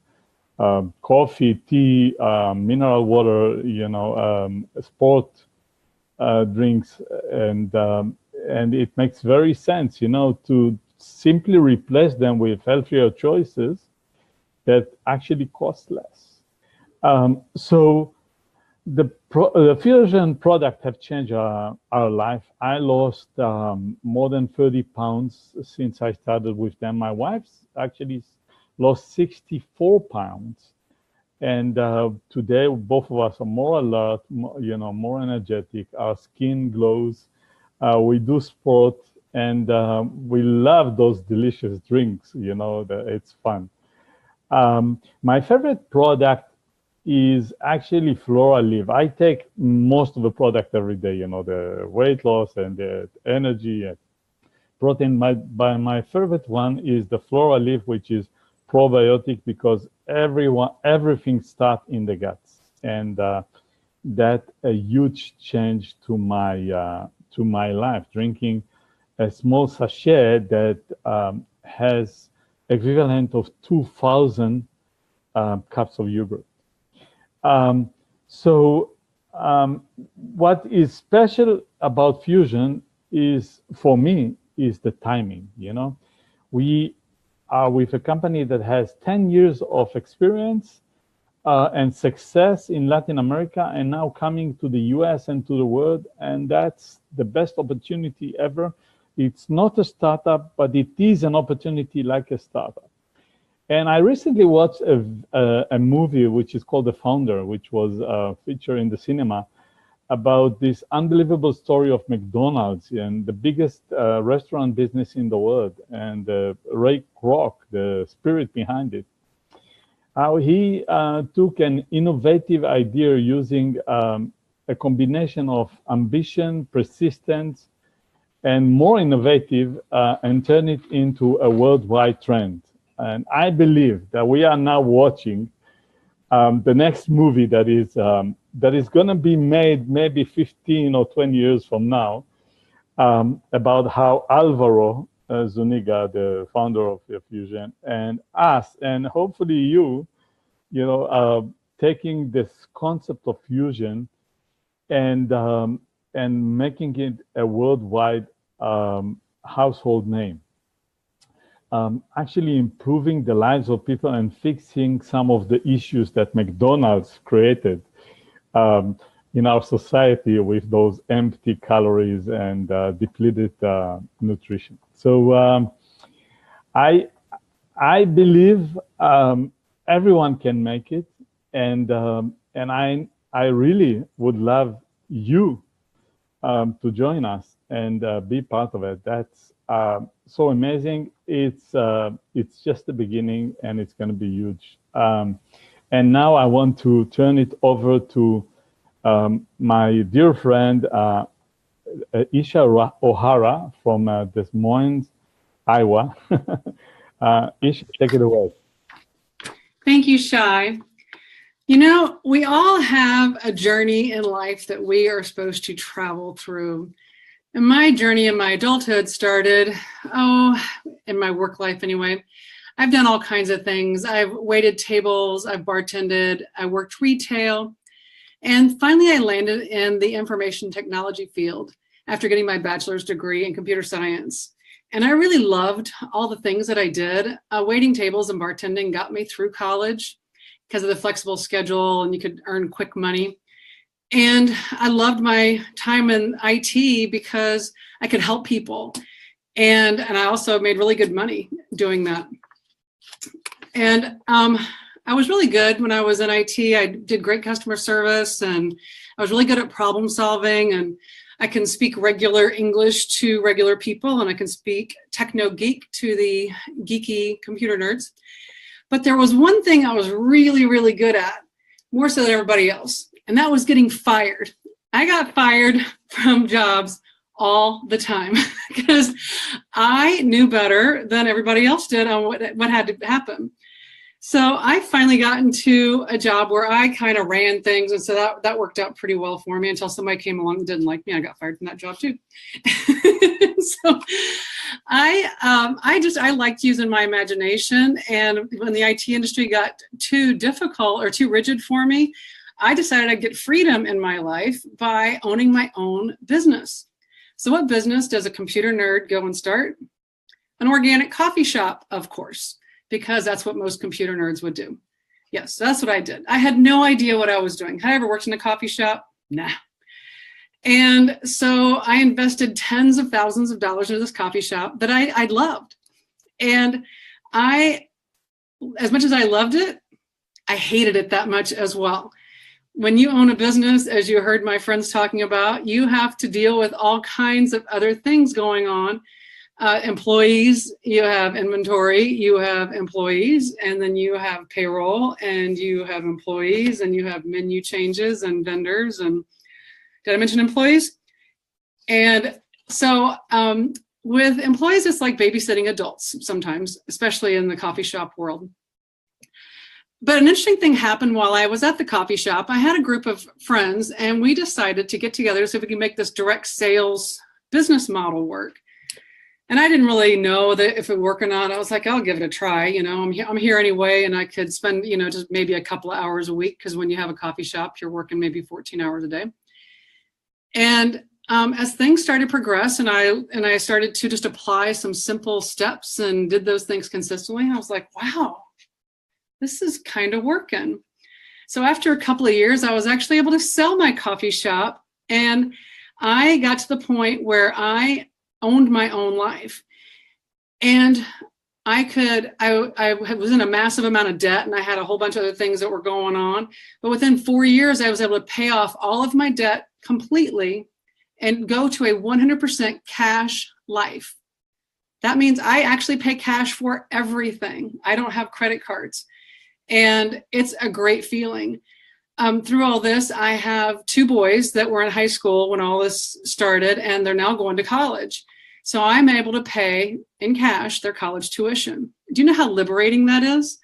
coffee, tea, mineral water, sport drinks, and it makes very sense, to simply replace them with healthier choices that actually cost less. So the FuXion product have changed our life. I lost more than 30 pounds since I started with them. My wife's actually lost 64 pounds. And today, both of us are more alert, more energetic. Our skin glows. We do sport, and we love those delicious drinks. It's fun. My favorite product is actually Flora Live. I take most of the product every day, the weight loss and the energy and protein. My favorite one is the Flora Live, which is probiotic, because everything starts in the guts. And that a huge change to my to my life, drinking a small sachet that has equivalent of 2,000 cups of yogurt. What is special about FuXion is, for me, is the timing. You know, we are with a company that has 10 years of experience and success in Latin America, and now coming to the US and to the world, and that's the best opportunity ever. It's not a startup, but it is an opportunity like a startup. And I recently watched a movie which is called The Founder, which was featured in the cinema, about this unbelievable story of McDonald's and the biggest restaurant business in the world, and Ray Kroc, the spirit behind it. How he took an innovative idea using a combination of ambition, persistence, and more innovative, and turn it into a worldwide trend. And I believe that we are now watching the next movie that is going to be made maybe 15 or 20 years from now, about how Alvaro Zuniga, the founder of FuXion, and us, and hopefully you know, taking this concept of fusion and making it a worldwide household name. Actually improving the lives of people and fixing some of the issues that McDonald's created in our society with those empty calories and depleted nutrition. So I believe everyone can make it, and I really would love you to join us and be part of it. That's so amazing. It's just the beginning, and it's going to be huge. And now I want to turn it over to my dear friend Isha O'Hara from Des Moines, Iowa. Isha, take it away. Thank you, Shai. You know, we all have a journey in life that we are supposed to travel through. And my journey in my adulthood started, in my work life anyway. I've done all kinds of things. I've waited tables, I've bartended, I worked retail, and finally I landed in the information technology field after getting my bachelor's degree in computer science. And I really loved all the things that I did. Waiting tables and bartending got me through college because of the flexible schedule, and you could earn quick money. And I loved my time in IT because I could help people. And I also made really good money doing that. And I was really good when I was in IT. I did great customer service, and I was really good at problem solving, and I can speak regular English to regular people, and I can speak techno geek to the geeky computer nerds. But there was one thing I was really, really good at, more so than everybody else, and that was getting fired. I got fired from jobs all the time because I knew better than everybody else did on what had to happen. So I finally got into a job where I kind of ran things, and so that worked out pretty well for me until somebody came along and didn't like me. I got fired from that job too. So I liked using my imagination, and when the IT industry got too difficult or too rigid for me, I decided I'd get freedom in my life by owning my own business. So what business does a computer nerd go and start? An organic coffee shop, of course, because that's what most computer nerds would do. Yes, that's what I did. I had no idea what I was doing. Had I ever worked in a coffee shop? Nah. And so I invested tens of thousands of dollars into this coffee shop that I loved. And as much as I loved it, I hated it that much as well. When you own a business, as you heard my friends talking about, you have to deal with all kinds of other things going on. Employees, you have inventory, you have employees, and then you have payroll, and you have employees, and you have menu changes and vendors. And did I mention employees? And so with employees, it's like babysitting adults sometimes, especially in the coffee shop world. But an interesting thing happened while I was at the coffee shop. I had a group of friends and we decided to get together so we could make this direct sales business model work. And I didn't really know that if it would work or not. I was like, I'll give it a try. I'm here anyway, and I could spend, just maybe a couple of hours a week, because when you have a coffee shop, you're working maybe 14 hours a day. And as things started to progress, and I started to just apply some simple steps and did those things consistently, I was like, wow, this is kind of working. So after a couple of years, I was actually able to sell my coffee shop, and I got to the point where I owned my own life. And I was in a massive amount of debt, and I had a whole bunch of other things that were going on. But within 4 years, I was able to pay off all of my debt completely and go to a 100% cash life. That means I actually pay cash for everything. I don't have credit cards. And it's a great feeling. Through all this, I have 2 boys that were in high school when all this started, and they're now going to college. So I'm able to pay in cash their college tuition. Do you know how liberating that is?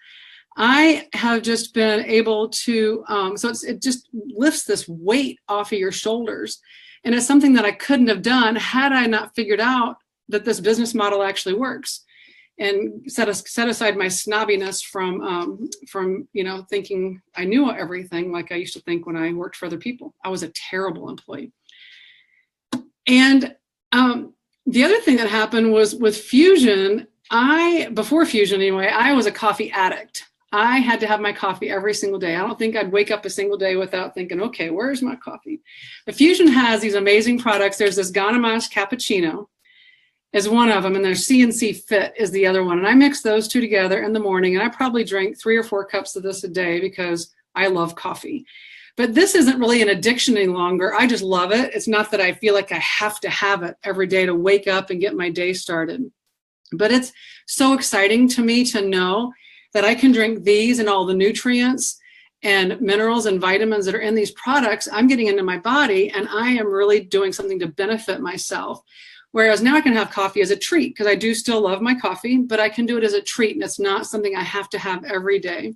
I have just been able to, it just lifts this weight off of your shoulders. And it's something that I couldn't have done had I not figured out that this business model actually works. And set aside my snobbiness from thinking I knew everything, like I used to think when I worked for other people. I was a terrible employee. And the other thing that happened was with FuXion, before FuXion anyway, I was a coffee addict. I had to have my coffee every single day. I don't think I'd wake up a single day without thinking, okay, where's my coffee? But FuXion has these amazing products. There's this Ganache cappuccino is one of them, and there's CNC Fit is the other one. And I mix those 2 together in the morning, and I probably drink 3 or 4 cups of this a day because I love coffee. But this isn't really an addiction any longer. I just love it. It's not that I feel like I have to have it every day to wake up and get my day started. But it's so exciting to me to know that I can drink these and all the nutrients and minerals and vitamins that are in these products. I'm getting into my body, and I am really doing something to benefit myself. Whereas now I can have coffee as a treat, because I do still love my coffee, but I can do it as a treat, and it's not something I have to have every day.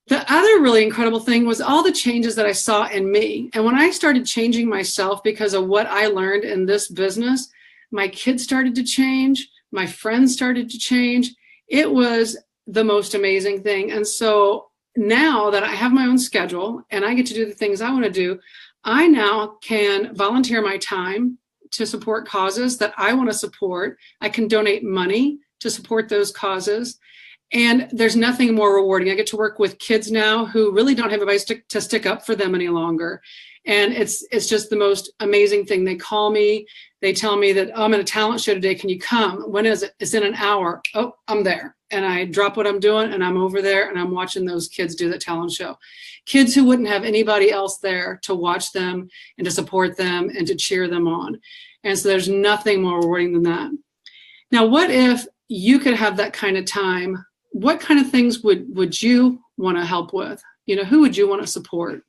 The other really incredible thing was all the changes that I saw in me. And when I started changing myself because of what I learned in this business, my kids started to change, my friends started to change. It was the most amazing thing. And so now that I have my own schedule and I get to do the things I want to do, I now can volunteer my time to support causes that I want to support. I can donate money to support those causes. And there's nothing more rewarding. I get to work with kids now who really don't have anybody to stick up for them any longer. And it's just the most amazing thing. They call me, they tell me that, oh, I'm at a talent show today. Can you come? When is it? It's in an hour. Oh, I'm there. And I drop what I'm doing and I'm over there and I'm watching those kids do the talent show. Kids who wouldn't have anybody else there to watch them and to support them and to cheer them on. And so there's nothing more rewarding than that. Now, what if you could have that kind of time? What kind of things would you want to help with? Who would you want to support?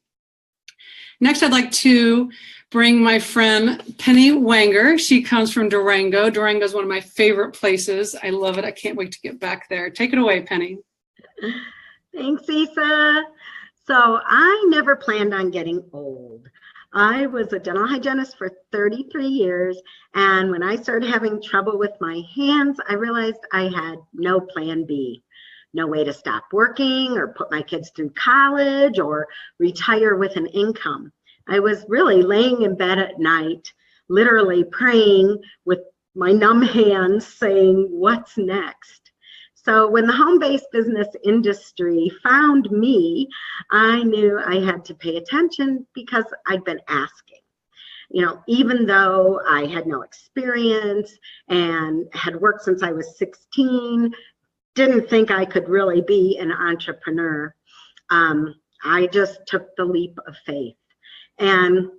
Next, I'd like to bring my friend Penny Wanger. She comes from Durango. Durango is one of my favorite places. I love it. I can't wait to get back there. Take it away, Penny. Thanks, Isa. So I never planned on getting old. I was a dental hygienist for 33 years, and when I started having trouble with my hands, I realized I had no plan B. No way to stop working or put my kids through college or retire with an income. I was really laying in bed at night, literally praying with my numb hands, saying, what's next? So when the home-based business industry found me, I knew I had to pay attention because I'd been asking. Even though I had no experience and had worked since I was 16, didn't think I could really be an entrepreneur. I just took the leap of faith. And,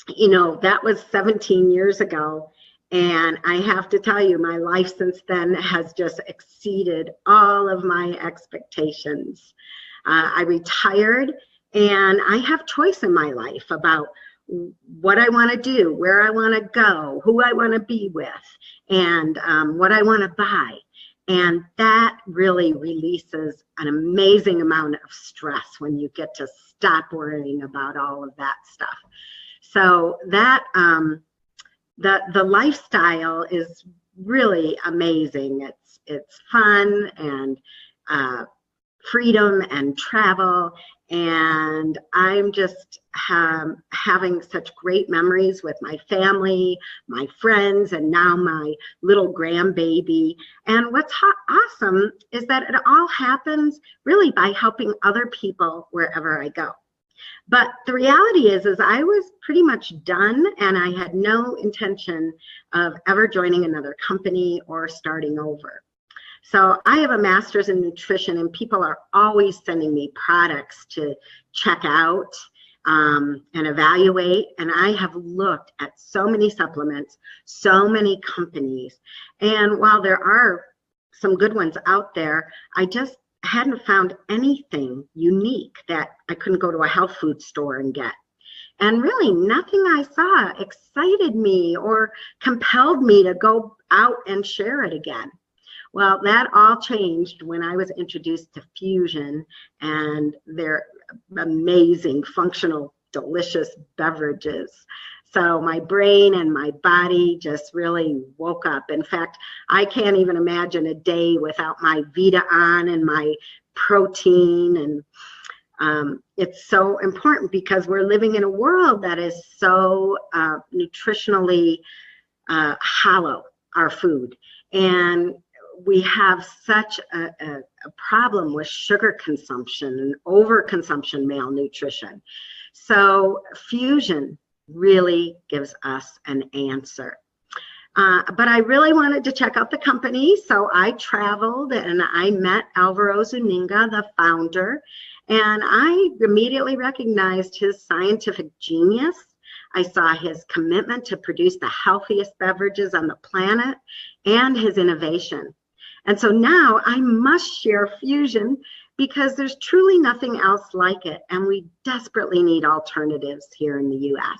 that was 17 years ago. And I have to tell you, my life since then has just exceeded all of my expectations. I retired and I have choice in my life about what I want to do, where I want to go, who I want to be with, and what I want to buy. And that really releases an amazing amount of stress when you get to stop worrying about all of that stuff. So that the lifestyle is really amazing. It's fun and freedom and travel, and I'm just having such great memories with my family, my friends, and now my little grandbaby. And what's awesome is that it all happens really by helping other people wherever I go. But the reality is I was pretty much done, and I had no intention of ever joining another company or starting over. So I have a master's in nutrition, and people are always sending me products to check out and evaluate. And I have looked at so many supplements, so many companies. And while there are some good ones out there, I just hadn't found anything unique that I couldn't go to a health food store and get. And really nothing I saw excited me or compelled me to go out and share it again. Well, that all changed when I was introduced to FuXion and their amazing, functional, delicious beverages. So my brain and my body just really woke up. In fact, I can't even imagine a day without my Vita on and my protein. And it's so important because we're living in a world that is so nutritionally hollow, our food. And we have such a problem with sugar consumption and overconsumption, malnutrition. So FuXion really gives us an answer. But I really wanted to check out the company, so I traveled and I met Alvaro Zuniga, the founder, and I immediately recognized his scientific genius. I saw his commitment to produce the healthiest beverages on the planet and his innovation. And so now I must share FuXion because there's truly nothing else like it, and we desperately need alternatives here in the US.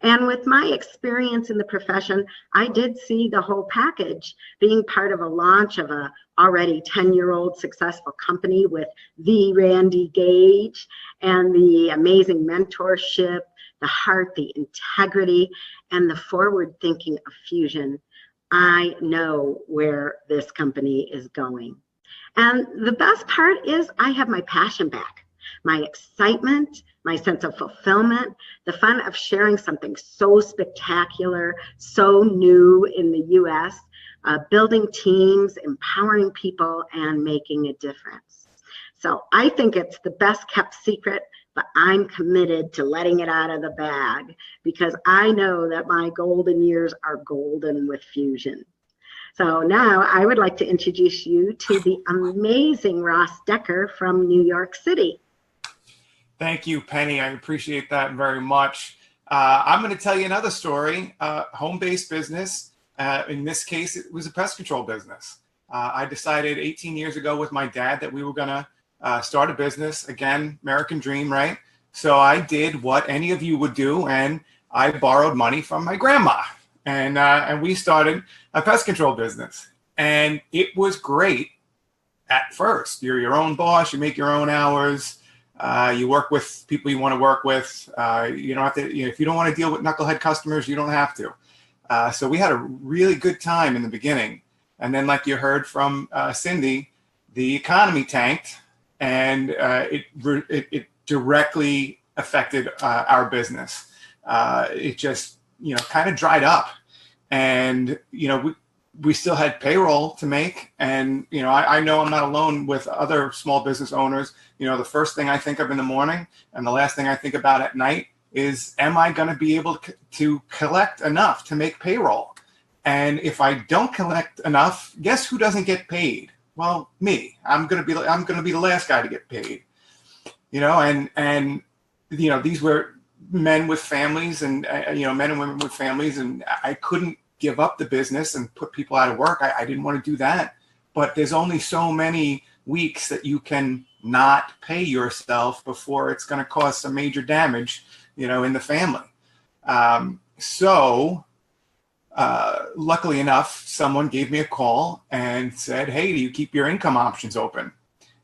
And with my experience in the profession, I did see the whole package, being part of a launch of a already 10-year-old successful company with the Randy Gage, and the amazing mentorship, the heart, the integrity, and the forward thinking of FuXion. I know where this company is going. And the best part is I have my passion back, my excitement, my sense of fulfillment, the fun of sharing something so spectacular, so new in the US, building teams, empowering people, and making a difference. So I think it's the best kept secret, but I'm committed to letting it out of the bag because I know that my golden years are golden with FuXion. So now I would like to introduce you to the amazing Ross Decker from New York City. Thank you, Penny. I appreciate that very much. I'm going to tell you another story, home-based business. In this case, it was a pest control business. I decided 18 years ago with my dad that we were going to start a business. Again, American dream, right? So I did what any of you would do, and I borrowed money from my grandma, and we started a pest control business. And it was great at first. You're your own boss. You make your own hours. You work with people you want to work with. You don't have to. If you don't want to deal with knucklehead customers, you don't have to. So we had a really good time in the beginning, and then, like you heard from Cindy, the economy tanked. And it directly affected our business. It just, kind of dried up. And, we still had payroll to make. And, I know I'm not alone with other small business owners. The first thing I think of in the morning and the last thing I think about at night is, am I going to be able to collect enough to make payroll? And if I don't collect enough, guess who doesn't get paid? Well, me. I'm gonna be the last guy to get paid, and these were men with families, and men and women with families, and I couldn't give up the business and put people out of work. I didn't want to do that, but there's only so many weeks that you can not pay yourself before it's going to cause some major damage, in the family. So luckily enough, someone gave me a call and said, "Hey, do you keep your income options open?"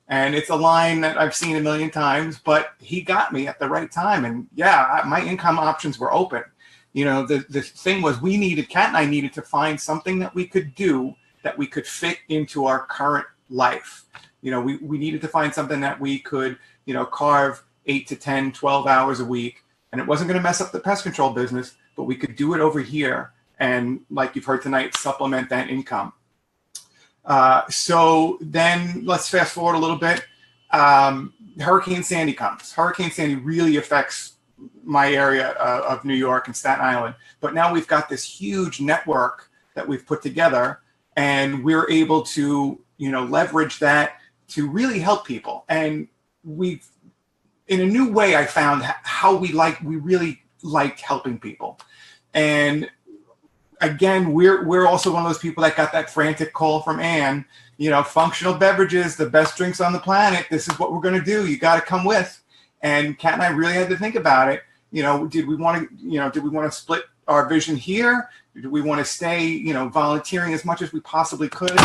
And it's a line that I've seen a million times, but he got me at the right time. And yeah, my income options were open. You know, the thing was, Kat and I needed to find something that we could do that we could fit into our current life. You know, we needed to find something that we could, you know, carve 8 to 10, 12 hours a week. And it wasn't going to mess up the pest control business, but we could do it over here. And like you've heard tonight, supplement that income. So then let's fast forward a little bit. Hurricane Sandy comes. Hurricane Sandy really affects my area of New York and Staten Island. But now we've got this huge network that we've put together, and we're able to, you know, leverage that to really help people. And we've, in a new way, I found how we really liked helping people. And again, we're also one of those people that got that frantic call from Ann, you know, functional beverages, the best drinks on the planet. This is what we're going to do. You got to come with. And Kat and I really had to think about it. You know, did we want to split our vision here? Did we want to stay, you know, volunteering as much as we possibly could?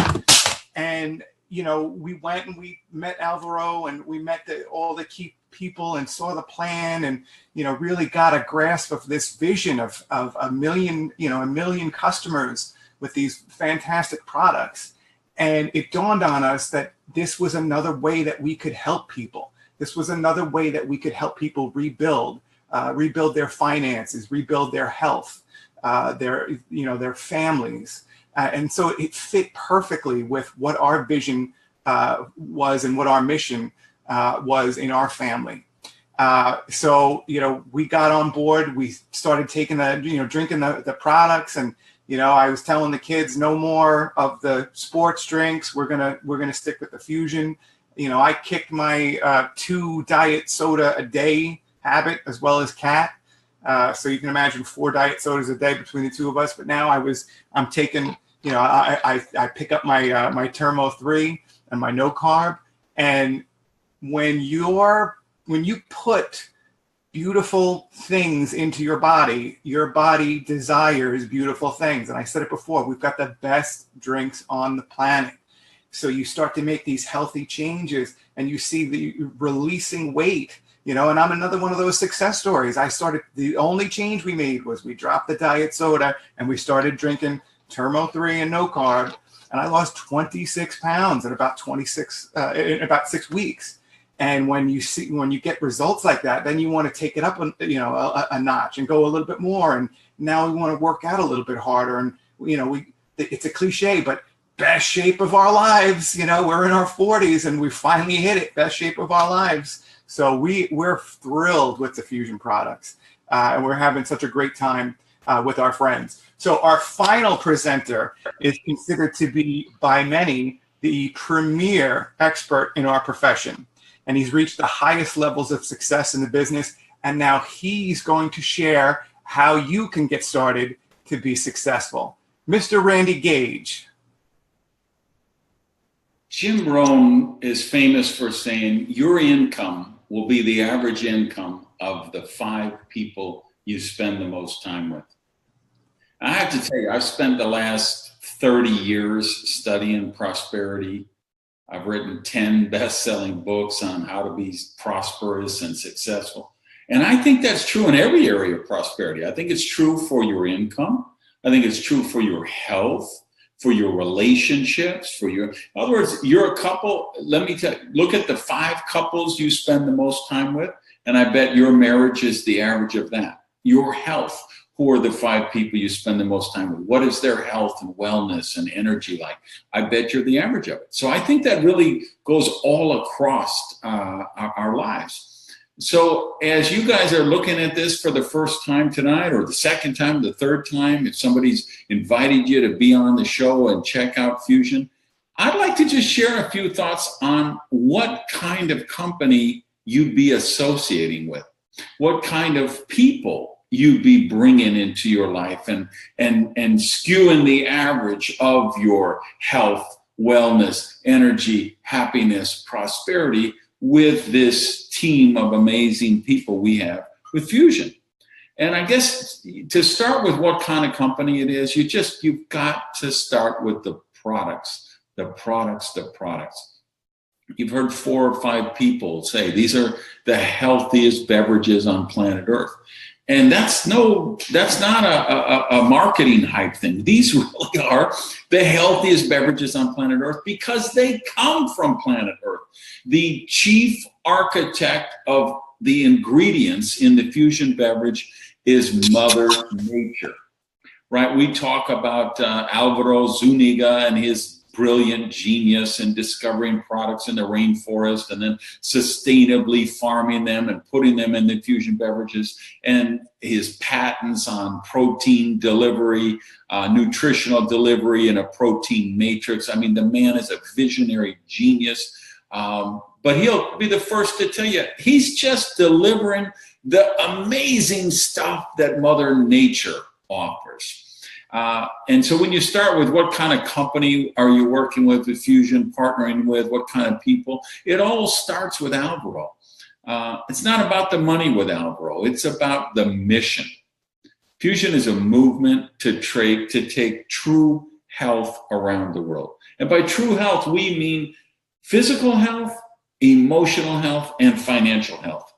And, you know, we went and we met Alvaro, and we met all the key people and saw the plan, and, you know, really got a grasp of this vision of a million customers with these fantastic products. And it dawned on us that this was another way that we could help people. This was another way that we could help people rebuild their finances, rebuild their health, their families. And so it fit perfectly with what our vision was and what our mission was in our family. So, you know, we got on board, we started taking drinking the products, and, you know, I was telling the kids, no more of the sports drinks. We're gonna stick with the FuXion. You know, I kicked my 2 diet soda a day habit, as well as Kat. So you can imagine 4 diet sodas a day between the two of us. But now I'm taking, you know, I pick up my my Thermo 3 and my no carb. And when you put beautiful things into your body desires beautiful things. And I said it before, we've got the best drinks on the planet. So you start to make these healthy changes, and you see the releasing weight, you know, and I'm another one of those success stories. The only change we made was we dropped the diet soda and we started drinking Thermo 3 and no carb. And I lost 26 pounds in about 6 weeks. And when you get results like that, then you want to take it up, you know, a notch and go a little bit more. And now we want to work out a little bit harder. And, you know, it's a cliche, but best shape of our lives, you know, we're in our 40s and we finally hit it, best shape of our lives. So we're thrilled with the FuXion products, and we're having such a great time with our friends. So our final presenter is considered to be by many the premier expert in our profession. And he's reached the highest levels of success in the business. And now he's going to share how you can get started to be successful. Mr. Randy Gage. Jim Rohn is famous for saying your income will be the average income of the 5 people you spend the most time with. I have to tell you, I've spent the last 30 years studying prosperity. I've written 10 best-selling books on how to be prosperous and successful. And I think that's true in every area of prosperity. I think it's true for your income. I think it's true for your health, for your relationships, in other words, you're a couple. Let me tell you, look at the 5 couples you spend the most time with, and I bet your marriage is the average of that. Your health. Who are the 5 people you spend the most time with? What is their health and wellness and energy like? I bet you're the average of it. So I think that really goes all across our lives. So as you guys are looking at this for the first time tonight, or the second time, the third time, if somebody's invited you to be on the show and check out FuXion, I'd like to just share a few thoughts on what kind of company you'd be associating with, what kind of people you'd be bringing into your life, and skewing the average of your health, wellness, energy, happiness, prosperity with this team of amazing people we have with FuXion. And I guess to start with what kind of company it is, you've got to start with the products, the products, the products. You've heard 4 or 5 people say these are the healthiest beverages on planet Earth. And that's not a marketing hype thing. These really are the healthiest beverages on planet Earth because they come from planet Earth. The chief architect of the ingredients in the Fusion beverage is Mother Nature, right? We talk about Alvaro Zuniga and his brilliant genius in discovering products in the rainforest and then sustainably farming them and putting them in the Fusion beverages, and his patents on protein delivery, nutritional delivery, and a protein matrix. I mean, the man is a visionary genius, but he'll be the first to tell you he's just delivering the amazing stuff that Mother Nature offers. And so when you start with what kind of company are you working with Fusion, partnering with, what kind of people, it all starts with Alvaro. It's not about the money with Alvaro, it's about the mission. Fusion is a movement to take true health around the world. And by true health, we mean physical health, emotional health, and financial health.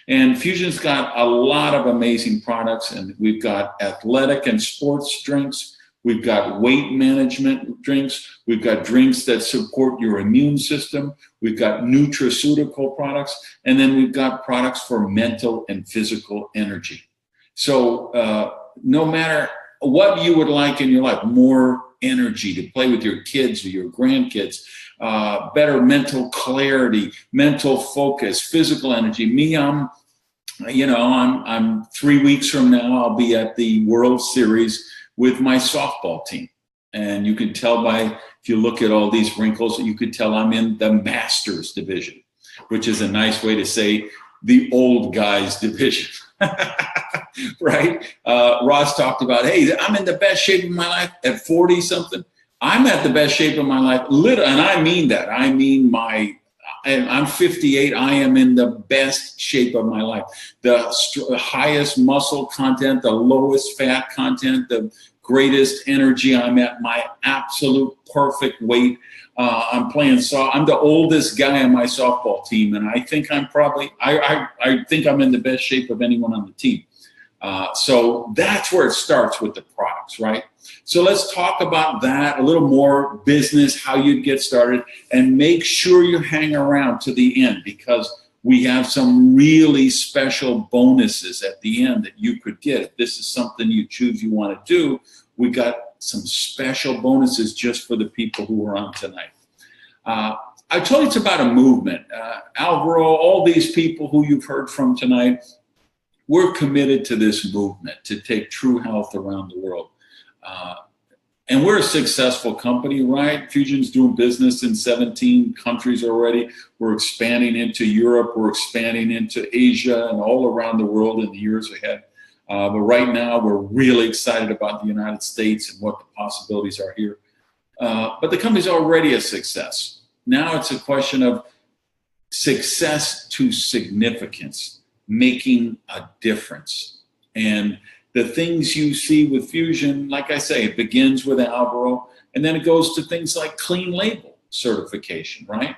And Fusion's got a lot of amazing products, and we've got athletic and sports drinks. We've got weight management drinks. We've got drinks that support your immune system. We've got nutraceutical products. And then we've got products for mental and physical energy. So no matter what you would like in your life, more energy to play with your kids or your grandkids, better mental clarity, mental focus, physical energy. Me, I'm 3 weeks from now, I'll be at the World Series with my softball team. And you can tell if you look at all these wrinkles, you could tell I'm in the Masters division, which is a nice way to say the old guys division. Right? Ross talked about, hey, I'm in the best shape of my life at 40 something. I'm at the best shape of my life, and I mean that. I mean I'm 58. I am in the best shape of my life. The highest muscle content, the lowest fat content, the greatest energy. I'm at my absolute perfect weight. I'm the oldest guy on my softball team, and I think I think I'm in the best shape of anyone on the team. So that's where it starts with the products, right? So let's talk about that, a little more business, how you'd get started, and make sure you hang around to the end because we have some really special bonuses at the end that you could get. If this is something you choose you want to do, we got some special bonuses just for the people who are on tonight. I told you it's about a movement. Alvaro, all these people who you've heard from tonight, we're committed to this movement to take true health around the world. And we're a successful company, right? Fusion's doing business in 17 countries already. We're expanding into Europe. We're expanding into Asia and all around the world in the years ahead. But right now, we're really excited about the United States and what the possibilities are here. But the company's already a success. Now it's a question of success to significance, making a difference. And the things you see with Fusion, like I say, it begins with Alvaro, and then it goes to things like clean label certification, right?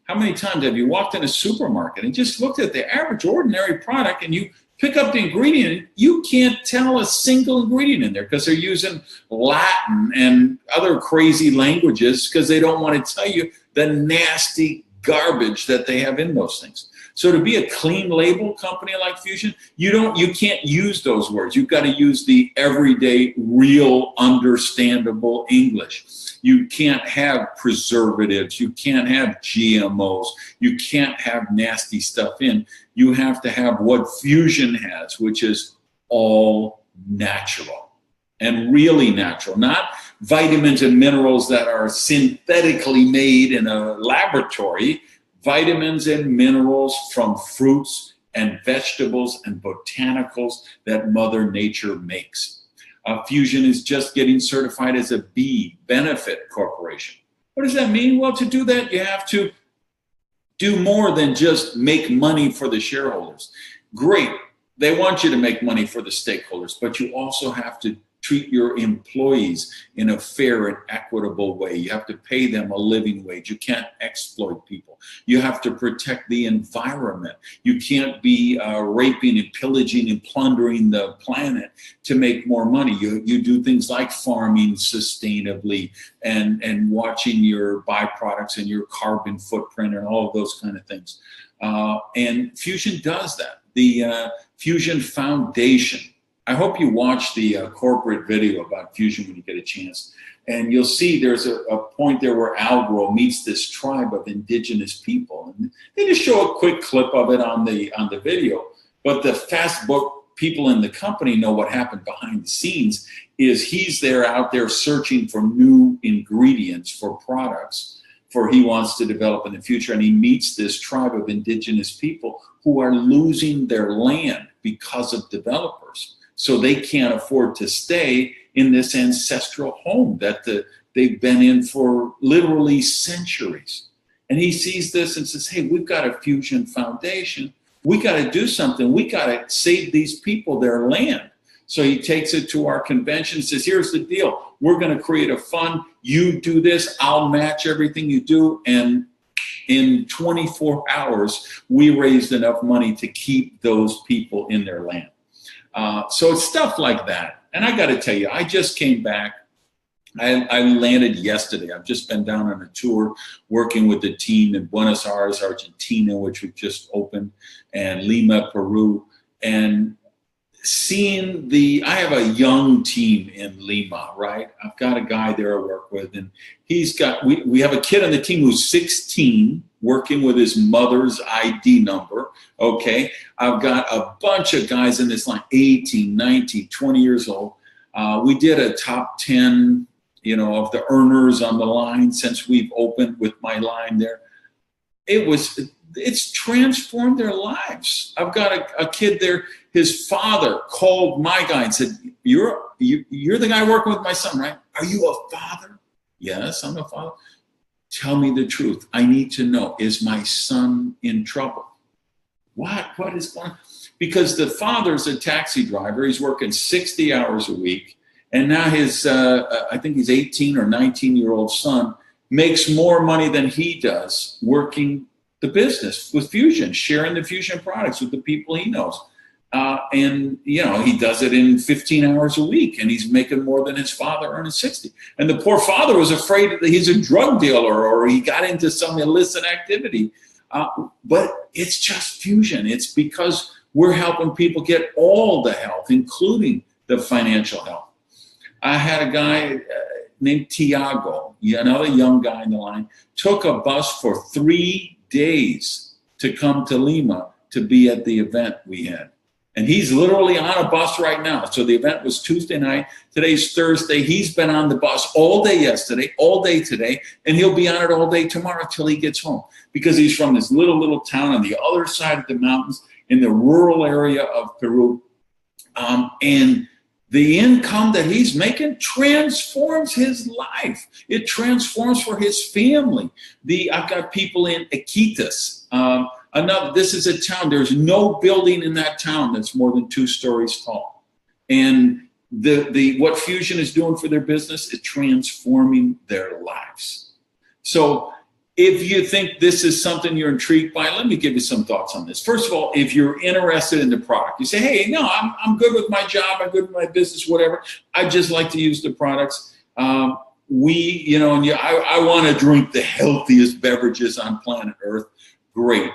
How many times have you walked in a supermarket and just looked at the average ordinary product and you pick up the ingredient, you can't tell a single ingredient in there because they're using Latin and other crazy languages because they don't want to tell you the nasty garbage that they have in those things. So to be a clean label company like Fusion, you can't use those words. You've got to use the everyday, real, understandable English. You can't have preservatives. You can't have GMOs. You can't have nasty stuff in. You have to have what Fusion has, which is all natural and really natural, not vitamins and minerals that are synthetically made in a laboratory. Vitamins and minerals from fruits and vegetables and botanicals that Mother Nature makes. Fusion is just getting certified as a B benefit corporation. What does that mean? Well, to do that, you have to do more than just make money for the shareholders. Great. they want you to make money for the stakeholders, but you also have to treat your employees in a fair and equitable way. You have to pay them a living wage. You can't exploit people. You have to protect the environment. You can't be raping and pillaging and plundering the planet to make more money. You do things like farming sustainably and watching your byproducts and your carbon footprint and all of those kind of things. And FuXion does that. The FuXion Foundation. I hope you watch the corporate video about FuXion when you get a chance. And you'll see there's a point there where Algro meets this tribe of indigenous people. And they just show a quick clip of it on the video. But the fast book people in the company know what happened behind the scenes is he's there out there searching for new ingredients for products for he wants to develop in the future. And he meets this tribe of indigenous people who are losing their land because of developers. So they can't afford to stay in this ancestral home that they've been in for literally centuries. And he sees this and says, hey, we've got a FuXion Foundation. We got to do something. We got to save these people their land. So he takes it to our convention and says, here's the deal. We're going to create a fund. You do this. I'll match everything you do. And in 24 hours, we raised enough money to keep those people in their land. So it's stuff like that. And I got to tell you, I just came back. I landed yesterday. I've just been down on a tour working with the team in Buenos Aires, Argentina, which we just opened, and Lima, Peru. And seeing I have a young team in Lima, right? I've got a guy there I work with, and we have a kid on the team who's 16, working with his mother's ID number, okay? I've got a bunch of guys in this line, 18, 19, 20 years old. We did a top 10, of the earners on the line since we've opened with my line there. It's transformed their lives. I've got a kid there, his father called my guy and said, you're the guy working with my son, right? Are you a father? Yes, I'm a father. Tell me the truth. I need to know, is my son in trouble? What is going on? Because the father's a taxi driver. He's working 60 hours a week. And now his, I think he's 18 or 19-year-old son makes more money than he does working the business with FuXion, sharing the FuXion products with the people he knows. And he does it in 15 hours a week, and he's making more than his father earning 60. And the poor father was afraid that he's a drug dealer or he got into some illicit activity. But it's just FuXion. It's because we're helping people get all the health, including the financial health. I had a guy named Tiago, another young guy in the line, took a bus for 3 days to come to Lima to be at the event we had. And he's literally on a bus right now. So the event was Tuesday night. Today's Thursday. He's been on the bus all day yesterday, all day today, and he'll be on it all day tomorrow till he gets home. Because he's from this little town on the other side of the mountains in the rural area of Peru. And the income that he's making transforms his life. It transforms for his family. I've got people in Iquitos. This is a town, there's no building in that town that's more than 2 stories tall. And what FuXion is doing for their business is transforming their lives. So if you think this is something you're intrigued by, let me give you some thoughts on this. First of all, if you're interested in the product, you say, hey, no, I'm good with my job, I'm good with my business, whatever. I just like to use the products. I want to drink the healthiest beverages on planet Earth. Great.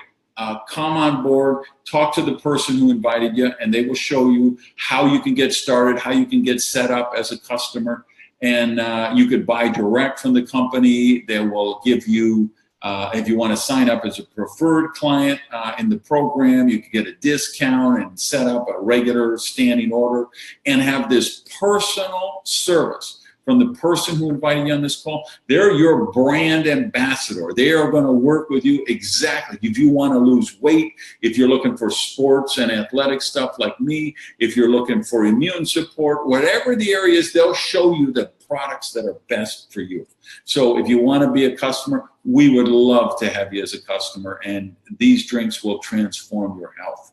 Come on board, talk to the person who invited you, and they will show you how you can get started, how you can get set up as a customer. And you could buy direct from the company. They will give you, if you want to sign up as a preferred client in the program, you can get a discount and set up a regular standing order and have this personal service from the person who invited you on this call. They're your brand ambassador. They are going to work with you exactly. If you want to lose weight, if you're looking for sports and athletic stuff like me, if you're looking for immune support, whatever the area is, they'll show you the products that are best for you. So if you want to be a customer, we would love to have you as a customer, and these drinks will transform your health.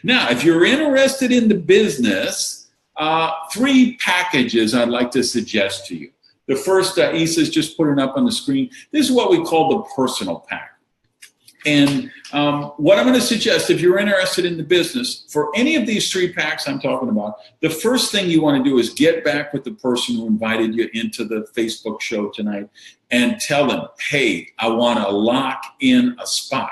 Now, if you're interested in the business, 3 packages I'd like to suggest to you. The first, Issa's just putting up on the screen. This is what we call the personal pack. And what I'm going to suggest, if you're interested in the business, for any of these 3 packs I'm talking about, the first thing you want to do is get back with the person who invited you into the Facebook show tonight and tell them, hey, I want to lock in a spot.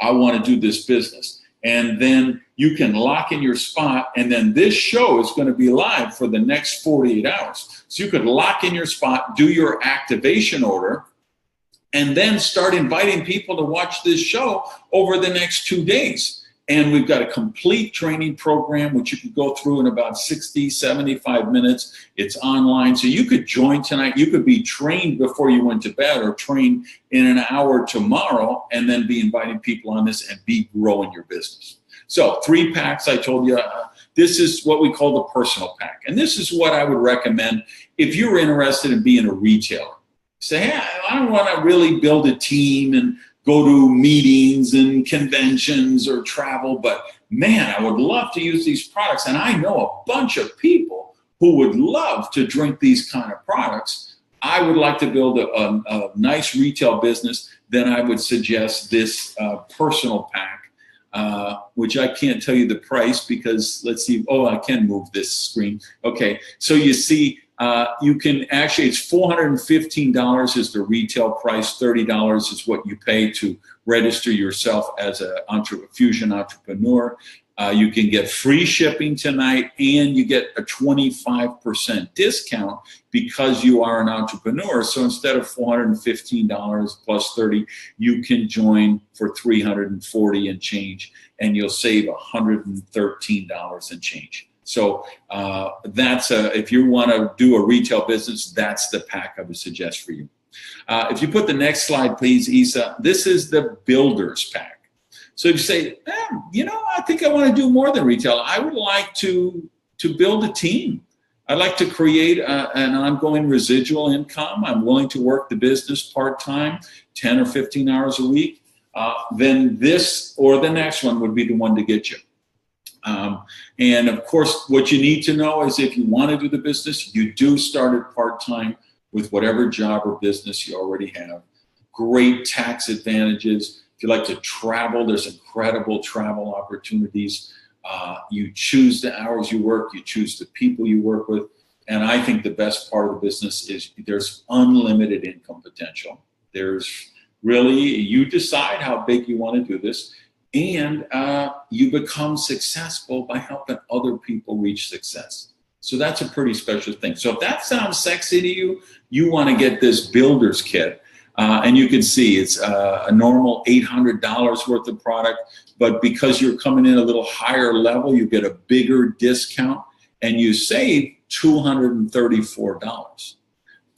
I want to do this business. And then you can lock in your spot, and then this show is going to be live for the next 48 hours. So you could lock in your spot, do your activation order, and then start inviting people to watch this show over the next 2 days. And we've got a complete training program, which you can go through in about 60, 75 minutes. It's online. So you could join tonight. You could be trained before you went to bed, or trained in an hour tomorrow, and then be inviting people on this and be growing your business. So 3 packs, I told you, this is what we call the personal pack. And this is what I would recommend if you're interested in being a retailer. Say, hey, I don't want to really build a team and go to meetings and conventions or travel, but man, I would love to use these products. And I know a bunch of people who would love to drink these kind of products. I would like to build a nice retail business. Then I would suggest this personal pack, which I can't tell you the price because let's see. Oh, I can move this screen. Okay, so you see, you can actually, it's $415 is the retail price. $30 is what you pay to register yourself as a FuXion entrepreneur. You can get free shipping tonight, and you get a 25% discount because you are an entrepreneur. So instead of $415 plus $30, you can join for $340 and change, and you'll save $113 and change. So that's if you want to do a retail business, that's the pack I would suggest for you. If you put the next slide, please, Issa, this is the builder's pack. So if you say, you know, I think I want to do more than retail. I would like to build a team. I'd like to create an ongoing residual income. I'm willing to work the business part-time, 10 or 15 hours a week. Then this or the next one would be the one to get you. And of course, what you need to know is if you want to do the business, you do start it part-time with whatever job or business you already have. Great tax advantages. If you like to travel, there's incredible travel opportunities. You choose the hours you work, you choose the people you work with. And I think the best part of the business is there's unlimited income potential. There's really, you decide how big you want to do this. And you become successful by helping other people reach success. So that's a pretty special thing. So if that sounds sexy to you, you want to get this builder's kit. And you can see it's a normal $800 worth of product. But because you're coming in a little higher level, you get a bigger discount and you save $234.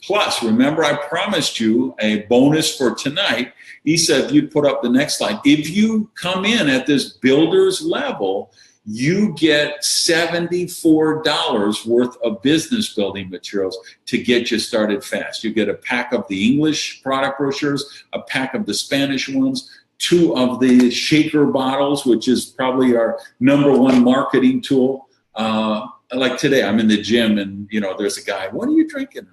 Plus, remember I promised you a bonus for tonight. Issa, if you put up the next slide, if you come in at this builder's level, you get $74 worth of business building materials to get you started fast. You get a pack of the English product brochures, a pack of the Spanish ones, 2 of the shaker bottles, which is probably our #1 marketing tool. Like today, I'm in the gym and you know, there's a guy, what are you drinking?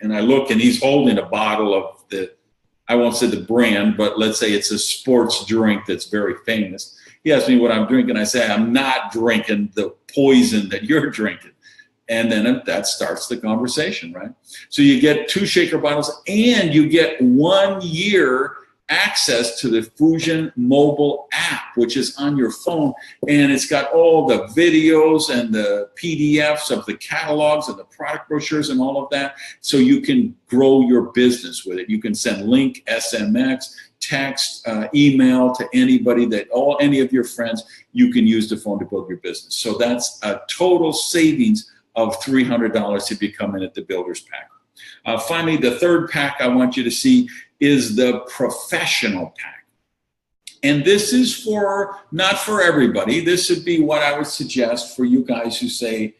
And I look and he's holding a bottle of the, I won't say the brand, but let's say it's a sports drink that's very famous. He asks me what I'm drinking. I say, I'm not drinking the poison that you're drinking. And then that starts the conversation, right? So you get 2 shaker bottles and you get 1 year access to the FuXion mobile app, which is on your phone. And it's got all the videos and the PDFs of the catalogs and the product brochures and all of that. So you can grow your business with it. You can send link, SMX, text, email to anybody any of your friends. You can use the phone to build your business. So that's a total savings of $300 if you come in at the builder's pack. Finally, the third pack I want you to see is the professional pack. And this is not for everybody. This would be what I would suggest for you guys who say,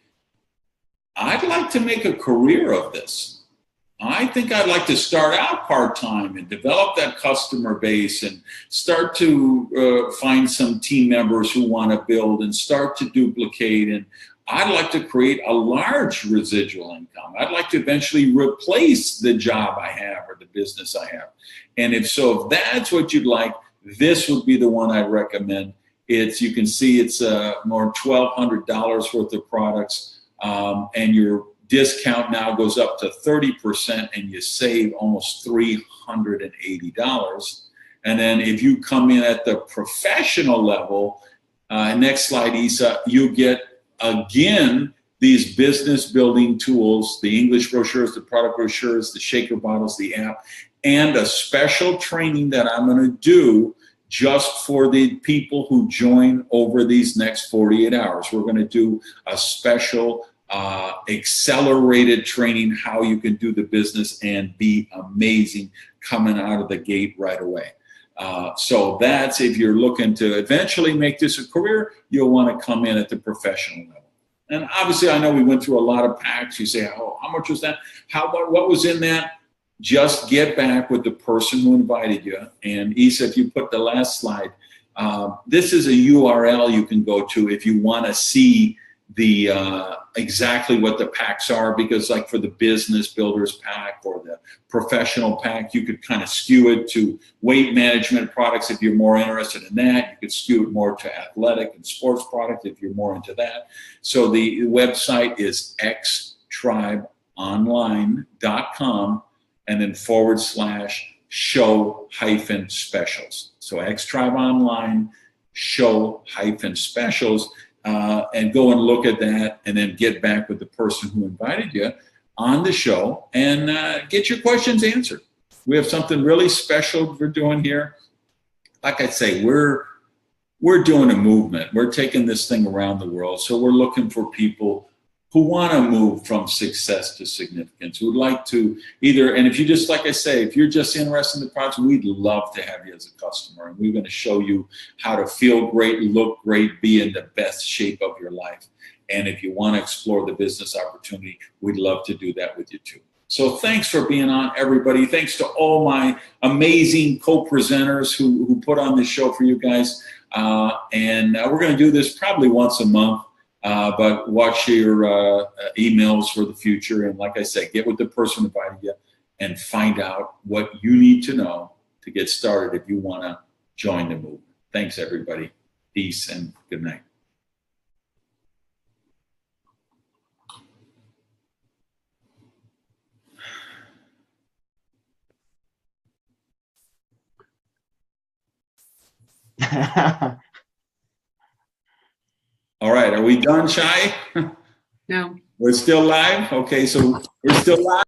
I'd like to make a career of this. I think I'd like to start out part-time and develop that customer base and start to find some team members who want to build and start to duplicate. And I'd like to create a large residual income. I'd like to eventually replace the job I have or the business I have. And if that's what you'd like, this would be the one I'd recommend. You can see it's more $1,200 worth of products, and your discount now goes up to 30%, and you save almost $380. And then if you come in at the professional level, next slide, Isa, you get again these business building tools, the English brochures, the product brochures, the shaker bottles, the app, and a special training that I'm going to do just for the people who join over these next 48 hours. We're going to do a special accelerated training, how you can do the business and be amazing coming out of the gate right away. So that's, if you're looking to eventually make this a career, you'll want to come in at the professional level. And obviously, I know we went through a lot of packs. You say, oh, how much was that? What was in that? Just get back with the person who invited you. And Isa, if you put the last slide, this is a URL you can go to if you want to see the exactly what the packs are, because like for the business builders pack or the professional pack, you could kind of skew it to weight management products if you're more interested in that. You could skew it more to athletic and sports products if you're more into that. So the website is xtribeonline.com and then /show-specials. So xtribe online show-specials. And go and look at that and then get back with the person who invited you on the show and get your questions answered. We have something really special we're doing here. Like I say, we're doing a movement. We're taking this thing around the world. So we're looking for people who want to move from success to significance, who would like to either, and if you just, like I say, if you're just interested in the products, we'd love to have you as a customer. And we're going to show you how to feel great, look great, be in the best shape of your life. And if you want to explore the business opportunity, we'd love to do that with you too. So thanks for being on, everybody. Thanks to all my amazing co-presenters who put on this show for you guys. And we're going to do this probably once a month. But watch your emails for the future. And like I said, get with the person who invited you and find out what you need to know to get started if you want to join the movement. Thanks, everybody. Peace and good night. All right, are we done, Shai? No. We're still live? Okay, so we're still live.